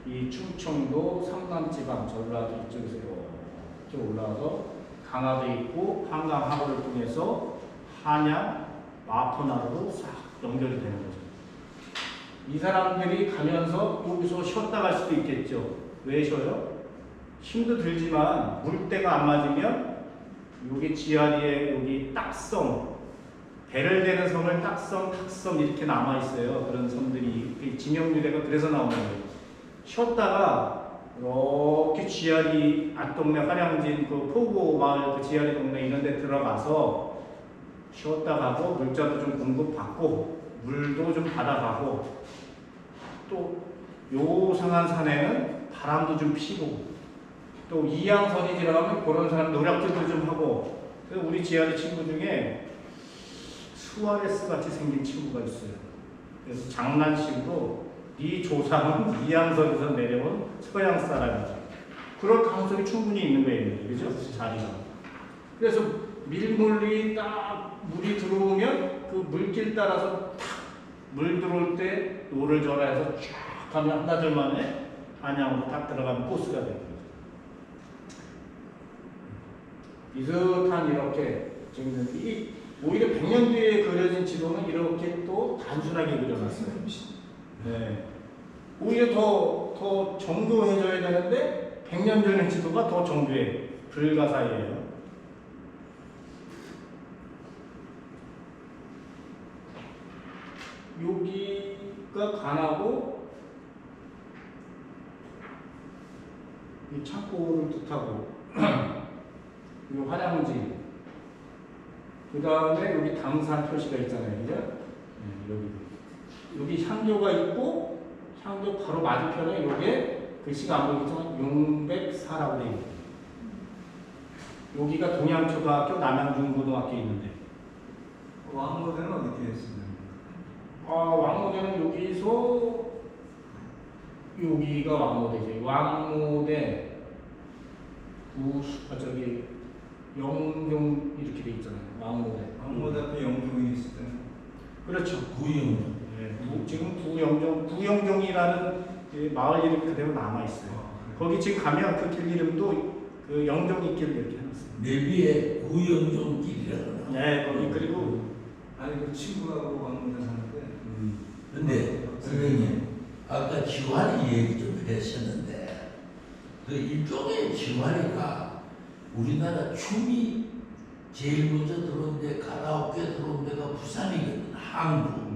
이 충청도 삼남지방 전라도 이쪽에서 이렇게 올라와서 강화도 있고 한강 하구를 통해서 한양 마포나루로 싹 연결이 되는 거죠. 이 사람들이 가면서 여기서 쉬었다 갈 수도 있겠죠. 왜 쉬어요? 힘도 들지만 물때가 안 맞으면 여기 지하리에 여기 딱섬 배를 대는 섬을 딱섬, 탁섬 이렇게 남아 있어요. 그런 섬들이 진영유래가 그래서 나오는 거예요. 쉬었다가 이렇게 지하리 앞동네 화량진 그 포구 마을 그 지하리 동네 이런 데 들어가서 쉬었다 가고 물자도 좀 공급받고 물도 좀 받아가고 또 요상한 산에는 바람도 좀 피고 또 이양선이 지나가면 그런 사람 노략질도 좀 하고 그래서 우리 지하리 친구 중에 수아레스 같이 생긴 친구가 있어요. 그래서 장난식으로 이 조상은 이양선에서 내려온 서양 사람이죠. 그럴 가능성이 충분히 있는 거예요. 그죠? 자리가. 그래서 밀물이 딱 물이 들어오면 그 물길 따라서 탁 물 들어올 때 노를 전화해서 쫙 가면 한나절 만에 안양으로 딱 들어가는 코스가 됩니다. 비슷한 이렇게 지금 이 오히려 100년 뒤에 그려진 지도는 이렇게 또 단순하게 그려놨어요. 네. 오히려 더 정교해져야 되는데 100년 전의 지도가 더 정교해. 불가사의예요. 여기가 간하고 이 창고를 뜻하고 이 화량지 그 다음에 여기 당산 표시가 있잖아요, 그죠? 네, 여기 향교가 있고 향교 바로 맞은편에 이게 글씨가 안 보이지만 용백사라고 되어 있어요. 여기가 동양초등학교 남양중고등학교 있는데 왕모대는 어디 있습니까? 왕모대는 여기서 여기가 왕모대죠. 왕모대 저기 영종 이렇게 돼 있잖아요. 왕모대. 왕모대 앞에 영종이 있을 때. 그렇죠. 구영. 네. 지금 구영종이라는 마을 이름이 그대로 남아 있어요. 거기 지금 가면 그 길 이름도 그 영종이 길 이렇게 해놨어요. 내비에 구영종길이라고. 네, 거기 그리고 아니 그 친구하고 왕모대 사는데. 근데 선생님 아까 지환이 얘기 좀 하셨는데 그 일종의 지환이가 우리나라 춤이 제일 먼저 들어온 데 가라오케 들어온 데가 부산이거든. 한국.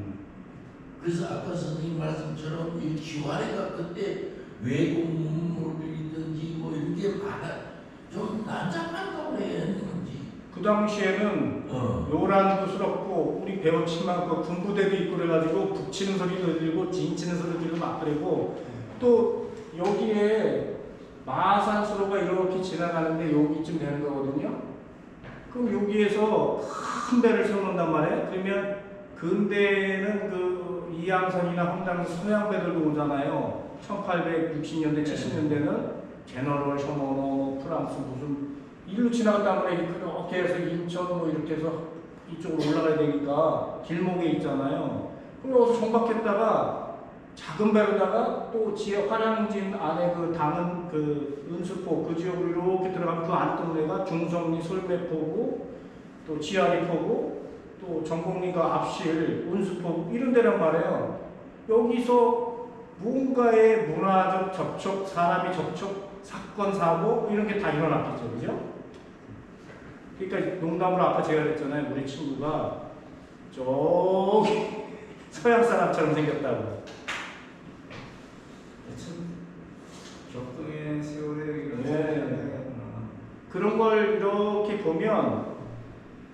그래서 아까 선생님 말씀처럼 이 지환이가 그때 외국 문물이든지 뭐 이런 게 많아 좀 난장판다고 해야 되는지. 그 당시에는 요란도스럽고 우리 배웠지만 그 군부대도 있고 그래가지고 북치는 소리도 들리고 진치는 소리도 들리고 막 그리고 또 여기에 마산수로가 이렇게 지나가는데 여기쯤 되는 거거든요. 그럼 여기에서 큰 배를 세워놓는단 말이에요. 그러면 근대에는 그 이양선이나 황당 서양배들도 오잖아요. 1860년대 70년대는 제너럴 셔머너 프랑스 무슨 일로 지나갔단 말이에요. 그렇게 해서 인천 뭐 이렇게 해서 이쪽으로 올라가야 되니까 길목에 있잖아요. 그럼 여기서 정박했다가 작은 배로다가 또 지역 화량진 안에 그 당은 그 은수포 그 지역으로 이렇게 들어가면 그 안동네가 중성리 솔매포구 또 지하리포구 또 전곡리가 압실 은수포구 이런 데란 말이에요. 여기서 뭔가의 문화적 접촉 사람이 접촉 사건 사고 이런 게 다 일어났겠죠, 그죠? 그러니까 농담으로 아까 제가 그랬잖아요. 우리 친구가 저기 서양 사람처럼 생겼다고. 그런 걸 이렇게 보면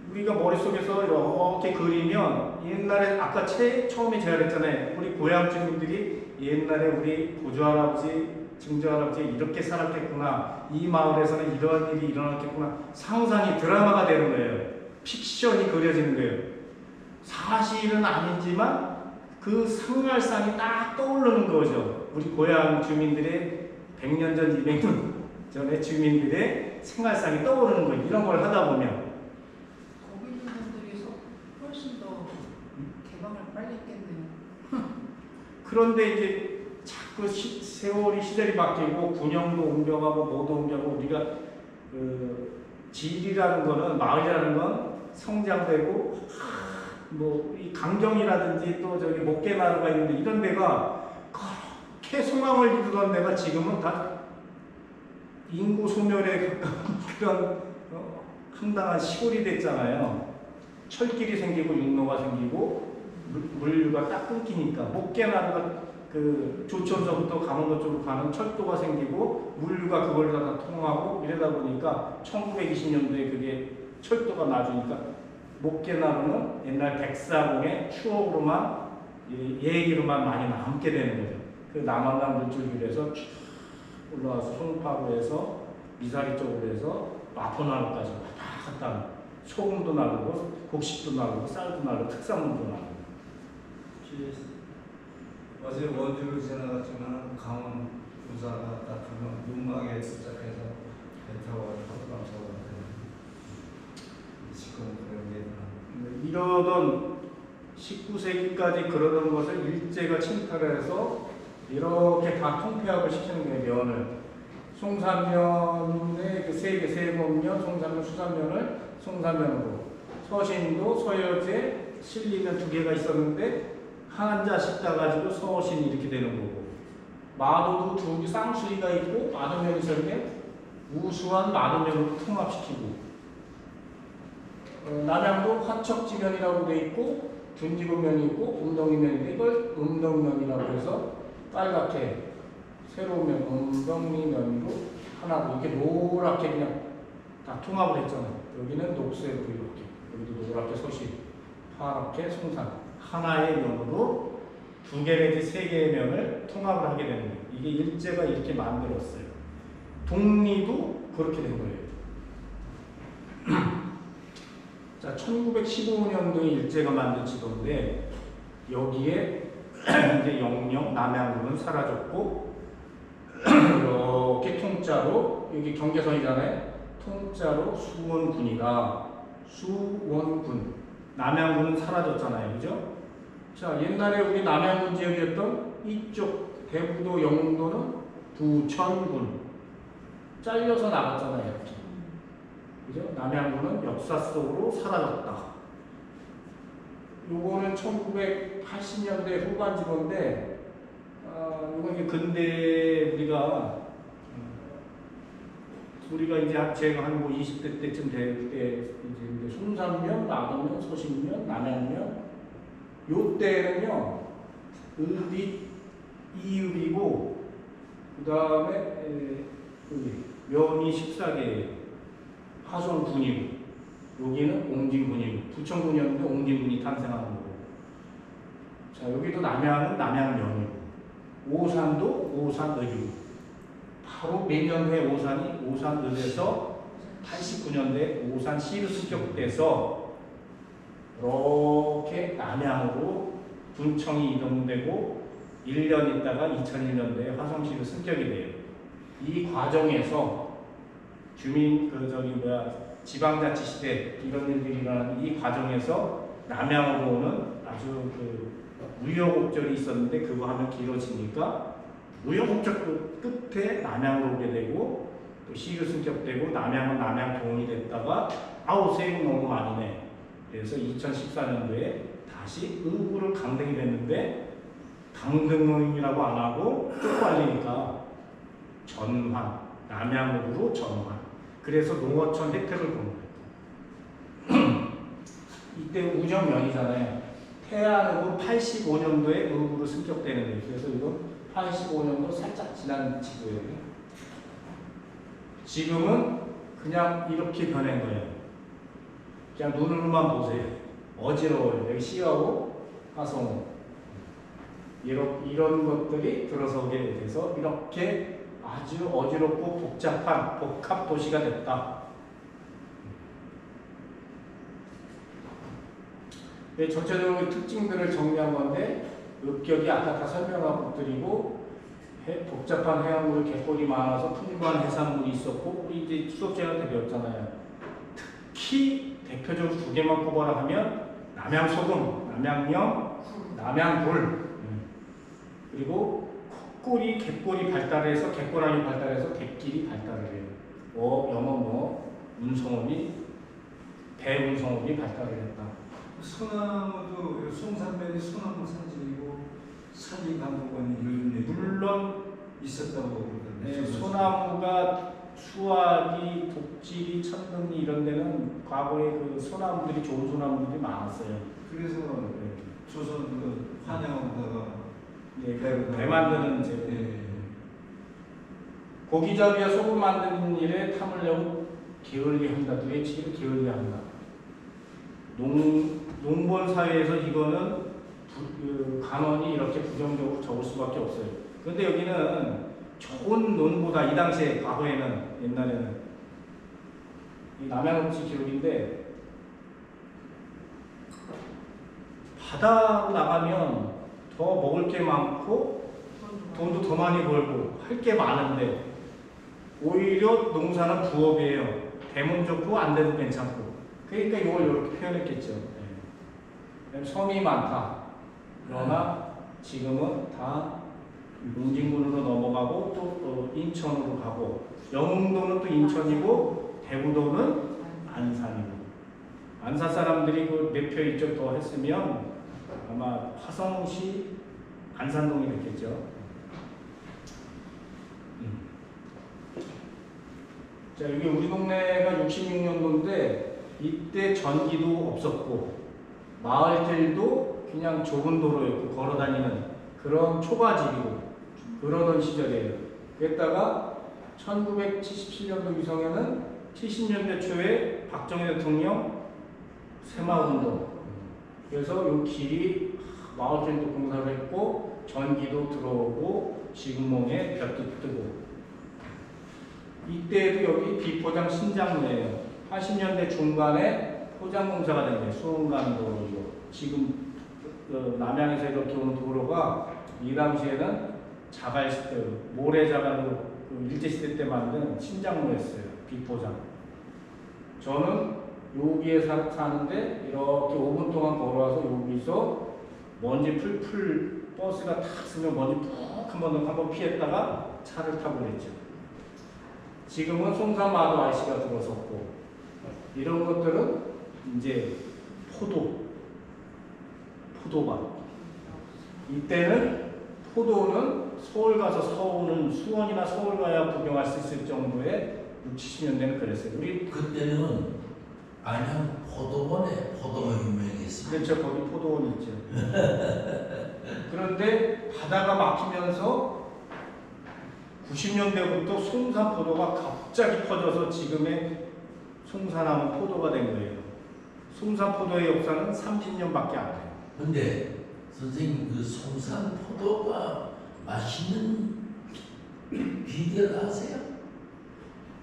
우리가 머릿속에서 이렇게 그리면 옛날에 아까 처음에 제가 그랬잖아요. 우리 고향 주민들이 옛날에 우리 보조할아버지, 증조할아버지 이렇게 살았겠구나. 이 마을에서는 이런 일이 일어났겠구나. 상상이 드라마가 되는 거예요. 픽션이 그려지는 거예요. 사실은 아니지만 그 생활상이 딱 떠오르는 거죠. 우리 고향 주민들의 100년 전, 200년 전의 주민들의 생활상이 떠오르는 거예요. 이런 걸 하다 보면. 거기 있는 분들이 훨씬 더 개방을 빨리 했겠네요. 그런데 이제 자꾸 세월이 시절이 바뀌고 군영도 옮겨가고 뭐도 옮겨가고 우리가 지리라는 거는 마을이라는 건 성장되고 뭐 이 강정이라든지 또 저기 목계마루가 있는데 이런 데가 그렇게 소망을 이루던 데가 지금은 다 인구 소멸에 가까운 그런 황당한 시골이 됐잖아요. 철길이 생기고 육로가 생기고 물류가 딱 끊기니까 목계마루가 그 조천서부터 강원도 쪽으로 가는 철도가 생기고 물류가 그걸 다 통하고 이러다 보니까 1920년도에 그게 철도가 나주니까 목계나루는 옛날 백사공의 추억으로만 얘기로만 많이 남게 되는 거죠. 그 남한강 물줄기로 해서 쭉 올라와서 송파구에서 미사리 쪽으로 해서 마포나루까지 왔다 갔다 하는 소금도 나르고 곡식도 나르고 쌀도 나르고 특산물도 나르고. 어제 원주를 지나갔지만 강원 부사가 딱 보면 눈막에 도착해서 배 타고 호수강 타고 지금 그런 게 이러던 19세기까지 그러던 것을 일제가 침탈해서 이렇게 다 통폐합을 시키는 거예요. 면을 송산면의 그 세번면 송산면 수산면을 송산면으로 서신도 서여제 실리면 2개가 있었는데 한자 따가지고 서신 이렇게 되는 거고 마도도 쌍수리가 있고 마도면이 있었는데 우수한 마도면으로 통합시키고 남양도 화척지면이라고 돼 있고 둔지구면이 있고 음덕리면인데 이걸 음덕면이라고 해서 빨갛게 새로운 면 음덕리면으로 하나고 이렇게 노랗게 그냥 다 통합을 했잖아요. 여기는 녹색으로 이렇게 여기도 노랗게 서신 파랗게 송산 하나의 면으로 2개 내지 3개의 면을 통합을 하게 되는 거예요. 이게 일제가 이렇게 만들었어요. 독리도 그렇게 된 거예요. 자, 1915년도에 일제가 만든 지도인데 여기에 이제 영영 남양군은 사라졌고 이렇게 통짜로 여기 경계선이잖아요. 통짜로 수원군이다. 수원군. 남양군은 사라졌잖아요. 그죠? 자, 옛날에 우리 남양군 지역이었던 이쪽 대부도 영흥도는 부천군. 잘려서 나갔잖아요. 이렇게. 그죠? 남양군은 역사 속으로 사라졌다. 요거는 1980년대 후반 지도인데, 이건 이제 근대 우리가 이제 제가 한 뭐 20대 때쯤 될 때 이제 송산면, 마도면, 서신면, 남양면 요 때는요 읍이 이읍이고 그 다음에 면이 14개예요. 화성군이고 여기는 옹진군이고 부천군이었는데 옹진군이 탄생하는 거고 자 여기도 남양은 남양면이고 오산도 오산읍이고 바로 몇 년 후에 오산이 오산읍에서 89년대 오산시로 승격돼서 이렇게 남양으로 군청이 이동되고 1년 있다가 2001년도에 화성시로 승격이 돼요. 이 과정에서 주민 지방자치 시대 이런 일들이 일어나는 이 과정에서 남양으로 오는 아주 우여곡절이 있었는데 그거 하면 길어지니까 우여곡절 끝에 남양으로 오게 되고 또 시로 승격되고 남양은 남양동이 됐다가 세금 너무 많이네. 그래서 2014년도에 다시 읍으로 강등이 됐는데 강등이라고 안 하고 쪽팔리니까 전환 남양읍으로 전환. 그래서 농어촌 혜택을 보는 거예요. 이때 우정면이잖아요. 태안읍은 85년도에 읍으로 승격되는 거예요. 그래서 이건 85년도 살짝 지난 지도예요. 지금은 그냥 이렇게 변한 거예요. 그냥 눈으로만 보세요. 어지러워요. 여기 C하고 화성호. 이런 것들이 들어서게 돼서 이렇게 아주 어지럽고 복잡한 복합 도시가 됐다. 네, 전체적으로 특징들을 정리한 건데 읍격이 아까 다 설명하고 드리고 복잡한 해양물 갯벌이 많아서 풍부한 해산물이 있었고 우리 이제 수업 시간에 배웠잖아요. 특히 대표적으로 두 개만 꼽아라 하면 남양소금, 남양령, 남양돌 그리고 콧골이 갯골이 발달해서 갯고랑이 발달해서 갯길이 발달을 해요. 영어 운송업이 배운송업이 발달을 했다. 소나무도 송산면이 소나무 산지이고 산림감독원이 요즘 물론 있었다고 그러던데. 네, 소나무가 수화기, 독지리, 천등리 이런 데는 과거에 그 소나무들이 좋은 소나무들이 많았어요. 그래서 조선 그 환영하다가 네, 배 만드는 재료. 네. 고기잡이와 소금 만드는 일에 탐을 내고 게을리한다. 누에 치기를 게을리한다. 농본 사회에서 이거는 간언이 이렇게 부정적으로 적을 수밖에 없어요. 그런데 여기는 좋은 논보다 이 당시에 과거에는 옛날에는 이 남양읍지 기록인데 바다로 나가면 더 먹을 게 많고 돈도 더 많이 벌고 할 게 많은데 오히려 농사는 부업이에요. 되면 좋고 안 돼도 괜찮고. 그러니까 이걸 이렇게 표현했겠죠. 네. 섬이 많다. 그러나 지금은 다 웅진군으로 넘어가고 또 인천으로 가고 영흥도는 또 인천이고 대구도는 안산이고 안산 사람들이 그 몇 표 이쪽 더 했으면 아마 화성시 안산동이 됐겠죠. 자, 여기 우리 동네가 66년도인데 이때 전기도 없었고 마을들도 그냥 좁은 도로였고 걸어다니는 그런 초가집이고 그러던 시절이에요. 그랬다가 1977년도 위성에는 70년대 초에 박정희 대통령 새마을운동 그래서 이 길이 마을들도 공사를 했고 전기도 들어오고 지구멍에 볕도 뜨고 이때도 여기 비포장 신장로예요. 80년대 중반에 포장 공사가 된 거예요. 수원간도로 지금 남양에서 이렇게 오는 도로가 이 당시에는 모래자갈로 일제시대 때 만든 신장로였어요. 비포장. 저는 여기에 사는데 이렇게 5분 동안 걸어와서 여기서 먼지 풀 버스가 탁 쓰면 먼지 푹 한번 피했다가 차를 타고 그랬죠. 지금은 송산마도 IC가 들어섰고 이런 것들은 이제 포도밭. 이때는 포도는 서울 가서 서울은 수원이나 서울 가야 구경할 수 있을 정도의 60, 70년대는 그랬어요. 우리 그때는 안양 포도원에 포도가 유명했습니다. 그렇죠. 거기 포도원이 있죠. 그런데 바다가 막히면서 90년대부터 송산포도가 갑자기 퍼져서 지금의 송산하면 포도가 된 거예요. 송산포도의 역사는 30년밖에 안 돼요. 근데 선생님 그 송산포도가 맛있는 비결 아세요?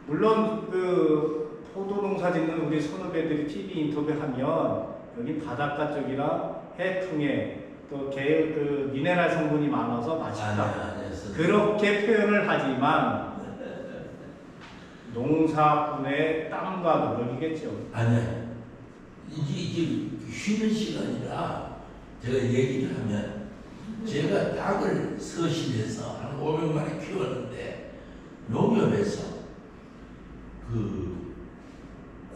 물론 그 포도 농사 짓는 우리 선후배들이 TV 인터뷰하면 여기 바닷가 쪽이라 해풍에 또 그 미네랄 성분이 많아서 맛있다. 그렇게 표현을 하지만 농사꾼의 땀과 노력이겠죠. 아니요. 이게 쉬는 시간이라 제가 얘기를 하면 제가 닭을 서실에서 한 500마리 키웠는데 농협에서 그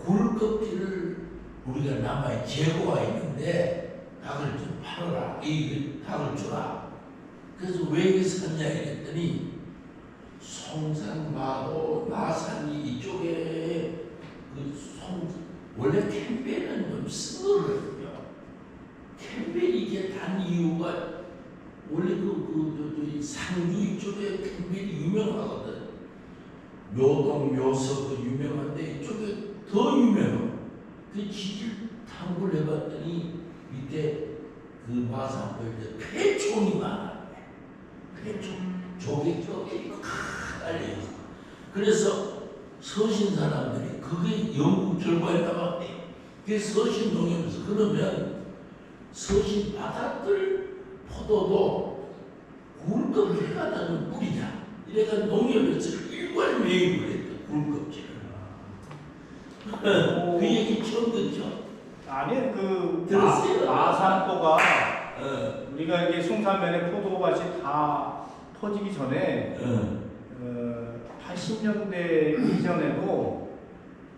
굴껍질을 우리가 남아 재고가 있는데 닭을 좀 팔아라. 이 닭을 주라. 그래서 왜 샀냐 했더니 송산마도 마산이 이쪽에 원래 캠벨은 좀 쓰거든요. 캠벨이 이게 단 이유가 원래 그 상류 이쪽에 캠벨이 유명하거든. 묘동 묘석 그 유명한데 이쪽에 더 유명해. 그 지질 탐구를 해봤더니 밑에 그 마산포에 폐촌이 많아. 폐촌. 조개 쪽이 깔려있어. 그래서 서신 사람들이 그게 연구 결과에 나왔대. 그게 서신 농협에서 그러면 서신 바닷들 포도도 굴껍질 갖다는 뿌리냐. 이래가 농협에서 일괄 매입을 했다. 굴껍질을. 그 얘기 처음 듣죠? 아니 그 들었어요. 마산포가 어. 우리가 이게 송산면에 포도밭이 다 퍼지기 전에 80년대 이전에도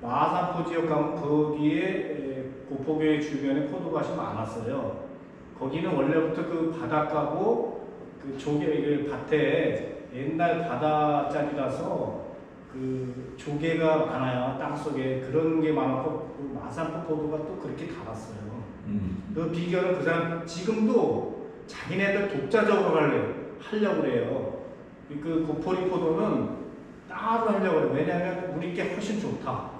마산포 지역 가면 거기에 고포교회 주변에 포도밭이 많았어요. 거기는 원래부터 그 바닷가고 그 조개 그 밭에 옛날 바다짜리라서 그 조개가 많아요. 땅 속에 그런 게 많았고 그 마산포 포도가 또 그렇게 달았어요. 그 비결은 그 사람 지금도 자기네들 독자적으로 하려고 그래요. 그 고포리 포도는 따로 하려고 해요. 왜냐하면 우리 게 훨씬 좋다.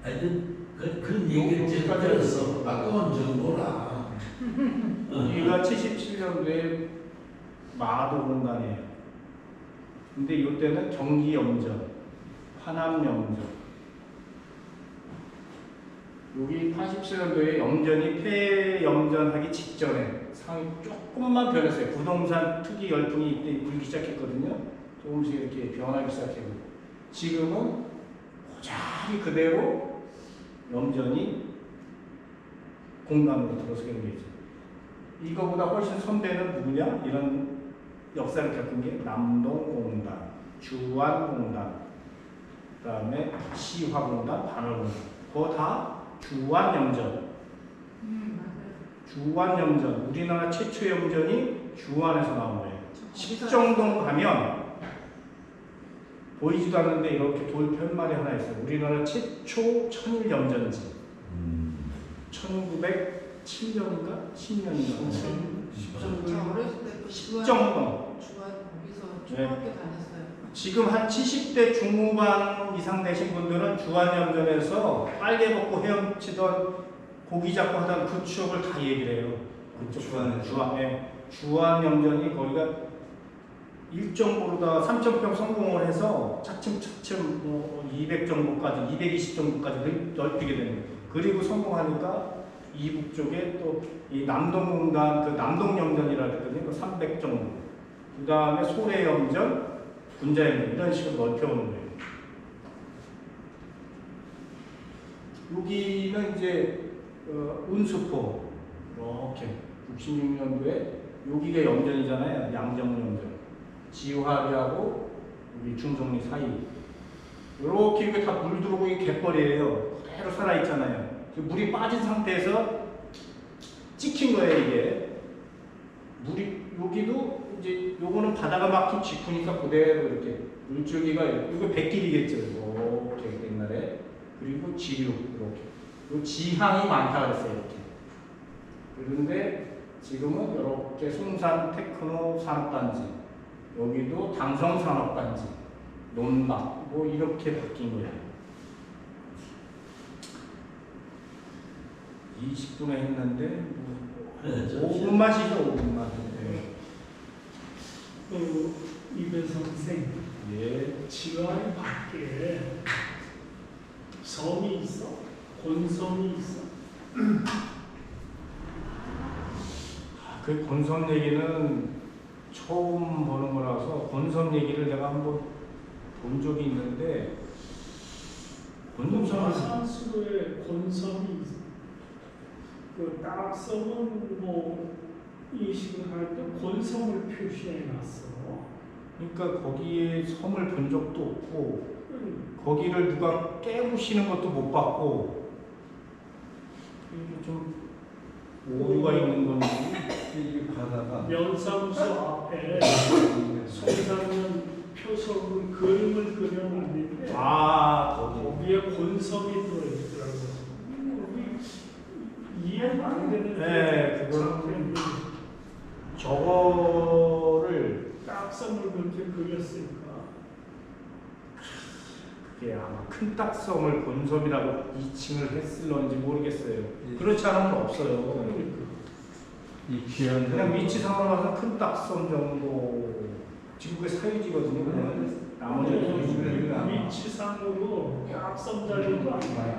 하여튼 그 얘기를 제가 들었어. 아까운 정보라. 여기가 77년도에 마도 공단이에요. 근데 이때는 경기 염전, 화남 염전. 여기 87년도에 염전이 폐염전하기 직전에 상황이 조금만 변했어요. 부동산 투기 열풍이 이때 불기 시작했거든요. 조금씩 이렇게 변하기 시작했고 지금은 고작이 그대로 염전이 공단으로 들어서게 된 거죠. 이거보다 훨씬 선배는 누구냐? 이런 역사를 겪은 게 남동공단, 주안공단, 그 다음에 시화공단, 반월공단. 그거 다 주안염전. 맞아요. 주안염전. 우리나라 최초 염전이 주안에서 나온 거예요. 십정동 가면 보이지도 않는데 이렇게 돌 편말이 하나 있어요. 우리나라 최초 천일 염전지. 1907년인가? 10년인가? 저 어렸을 때그 십정동. 주한 거기서 초등학교 다녔어요. 지금 한 70대 중후반 이상 되신 분들은 주안염전에서 빨개 벗고 헤엄치던 고기 잡고 하던 그 추억을 다 얘기를 해요. 주안염전이 거기가 1정보로다 3,000평 성공을 해서 차츰차츰 200 정도까지, 220 정도까지 넓히게 되는 거예요. 그리고 성공하니까 이북 쪽에 또 이 남동공단, 그 남동염전이라 그랬거든요. 그 300 정도. 그 다음에 소래염전, 군자염전 이런 식으로 넓혀오는 거예요. 여기는 이제 운수포 이렇게 66년도에 여기가 염전이잖아요. 양정염전. 지화리하고 여기 중성리 사이. 이렇게 이게 다 물 들어오고 이 갯벌이에요. 그대로 살아있잖아요. 물이 빠진 상태에서 찍힌 거예요, 이게. 물이, 여기도 이제 요거는 바다가 막힌 직후니까 그대로 이렇게 물줄기가, 이거 백길이겠죠. 이렇게 옛날에. 그리고 지류, 이렇게. 요 지향이 많다 그랬어요, 이렇게. 그런데 지금은 이렇게 송산 테크노 산업단지, 여기도 당성 산업단지, 논막, 뭐 이렇게 바뀐 거예요. 20분에 했는데, 뭐 5분만 쉬죠, 5분만. 네. 이배 선생, 예. 지화리 밖에 섬이 있어? 권섬이 있어? 그 권섬 얘기는 처음 보는 거라서 권섬 얘기를 내가 한번 본 적이 있는데 권섬 마산수로에 권섬이 있어. 그 딱섬은 뭐 인식을 할 때 권섬을 표시해 놨어. 그러니까 거기에 섬을 본 적도 없고 거기를 누가 깨부시는 것도 못 봤고 이게 좀 오류가 있는 건지 이 바다가 면사무소 앞에 송산면 표석을 그림을 그려놨는데 거기 거기에 권섬이 들어있더라고. 이해가 안 되는 네, 그거는 장면이 저거를 딱섬을 그렇게 그렸으니까 이게 아마 큰딱섬을 본섬이라고 이칭을 했을런지 모르겠어요. 그렇지 않으면 없어요. 이 귀한 그냥 위치상으로 봐서 큰딱섬 정도 지구의 사유지거든요. 그냥 나머지는 위치상으로 약섬자리도 아니에요.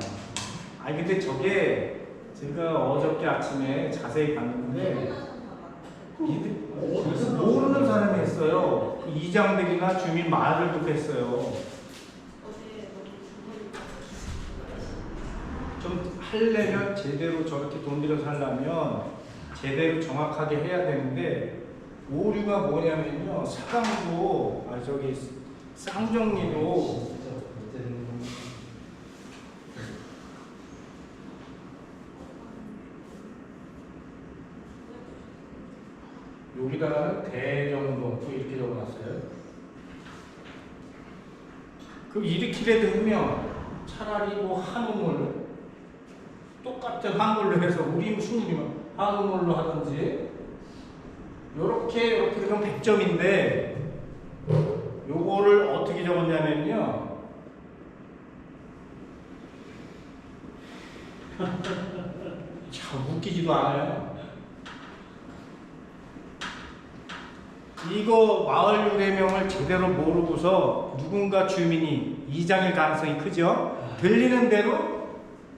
아니 근데 저게 제가 어저께 아침에 자세히 봤는데 모르는 사람이 했어요. 이장들이나 주민 말을 듣고 했어요. 좀 하려면 제대로 저렇게 돈 들여서 하려면 제대로 정확하게 해야 되는데 오류가 뭐냐면요. 사강도 저기 쌍정리도 여기다가는 대정동 이렇게 적어놨어요. 그럼 이렇게라도 하면 차라리 뭐 한우물 똑같은 한글로 해서 우리 무슨이면 한우물로 하든지 요렇게 되면 100점인데 요거를 어떻게 적었냐면요. 참 웃기지도 않아요. 이거 마을 유래명을 제대로 모르고서 누군가 주민이 이장일 가능성이 크죠? 들리는 대로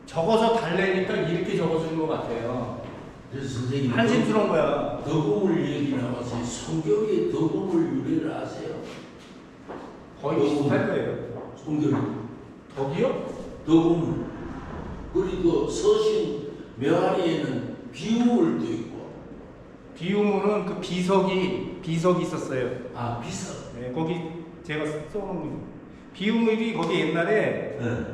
적어서 달래니까 이렇게 적어주는 것 같아요. 그래서 선생님 한심스러운 거야. 덕음을 얘기 나와서 성경의 덕음을 유래를 아세요? 거의 비슷할 거예요. 성경이 덕이요? 덕음을 그리고 서신 묘안에는 비유물도 있고 비유물은 그 비석이 있었어요. 아 비석 네, 거기 제가 써놓은 거. 비유물이 거기 옛날에 네.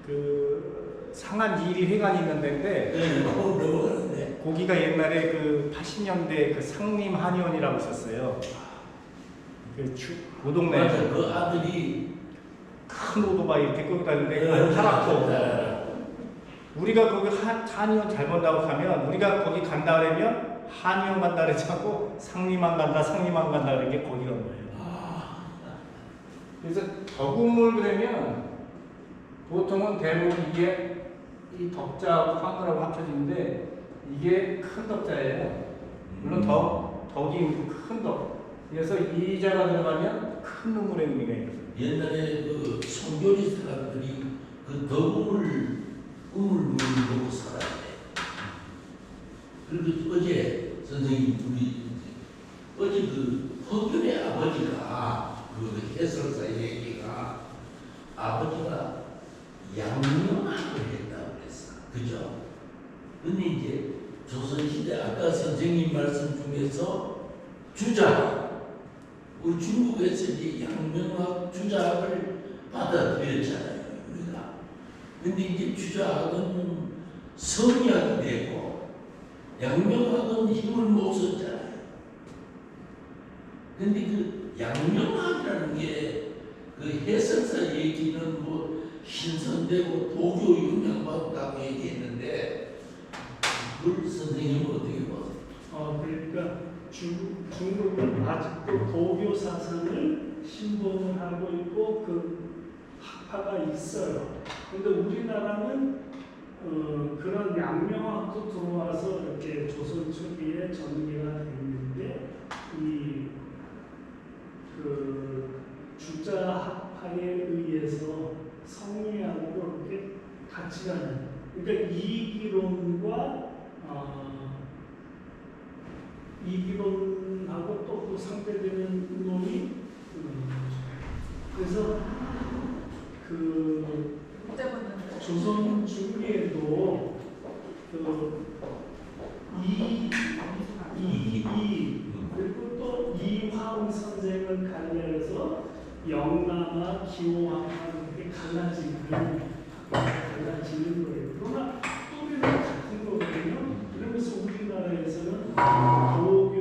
그 상한 이리 회관이 있는 데인데 네, 넘어가는데 거기가 옛날에 그 80년대 그 상림 한의원이라고 있었어요. 그 동네 맞아 그 아들이 큰 오토바이 이렇게 끌고 다니는데 네, 파랗고 네. 우리가 거기 한의원 잘못다고 하면 우리가 거기 간다 그러면 한의원 간다 그러지 않고 상림안 간다 그런 게 거기란 거예요. 그래서 덕음물 그러면 보통은 대부분 이게 이 덕자하고 한글하고 합쳐지는데 이게 큰 덕자예요. 물론 덕이 큰 덕. 그래서 이자가 들어가면 큰 눈물의 의미가 있어요. 옛날에 그 성교리 사람들이 그 덕음을 음을 누르고 살았대. 그리고 어제 선생님 우리 어제 그 허균의 아버지가 그 해설사 얘기가 아버지가 양명학을 했다고 그랬어. 그죠? 근데 이제 조선시대 아까 선생님 말씀 중에서 주작 우리 중국에서 이제 양명학 주작을 받아들였잖아요 우리가. 근데 이제 주작은 성리학이 되고 양명학은 힘을 못 썼잖아요. 근데 그 양명학이라는 게 그 해설사 얘기는 뭐 신선되고 도교 영향받았다고 얘기했는데 그걸 선생님은 어떻게 보세요? 그러니까 중국은 아직도 도교 사상을 신봉을 하고 있고 그 학파가 있어요. 근데 우리나라는 그런 양명학도 들어와서 이렇게 조선 초기에 전개가 됐는데 그 주자 학파에 의해서 성리학으로 이렇게 같이 가는. 그러니까 이기론과 이기론하고 또 그 상대되는 놈이 그래서 그 조선 중기에도 그 그리고 또 이황 선생을 관련해서 영남과 기호학과 이렇게 갈라지는 거예요. 그러나 뿌리는 같은 거거든요. 그러면서 우리나라에서는 도교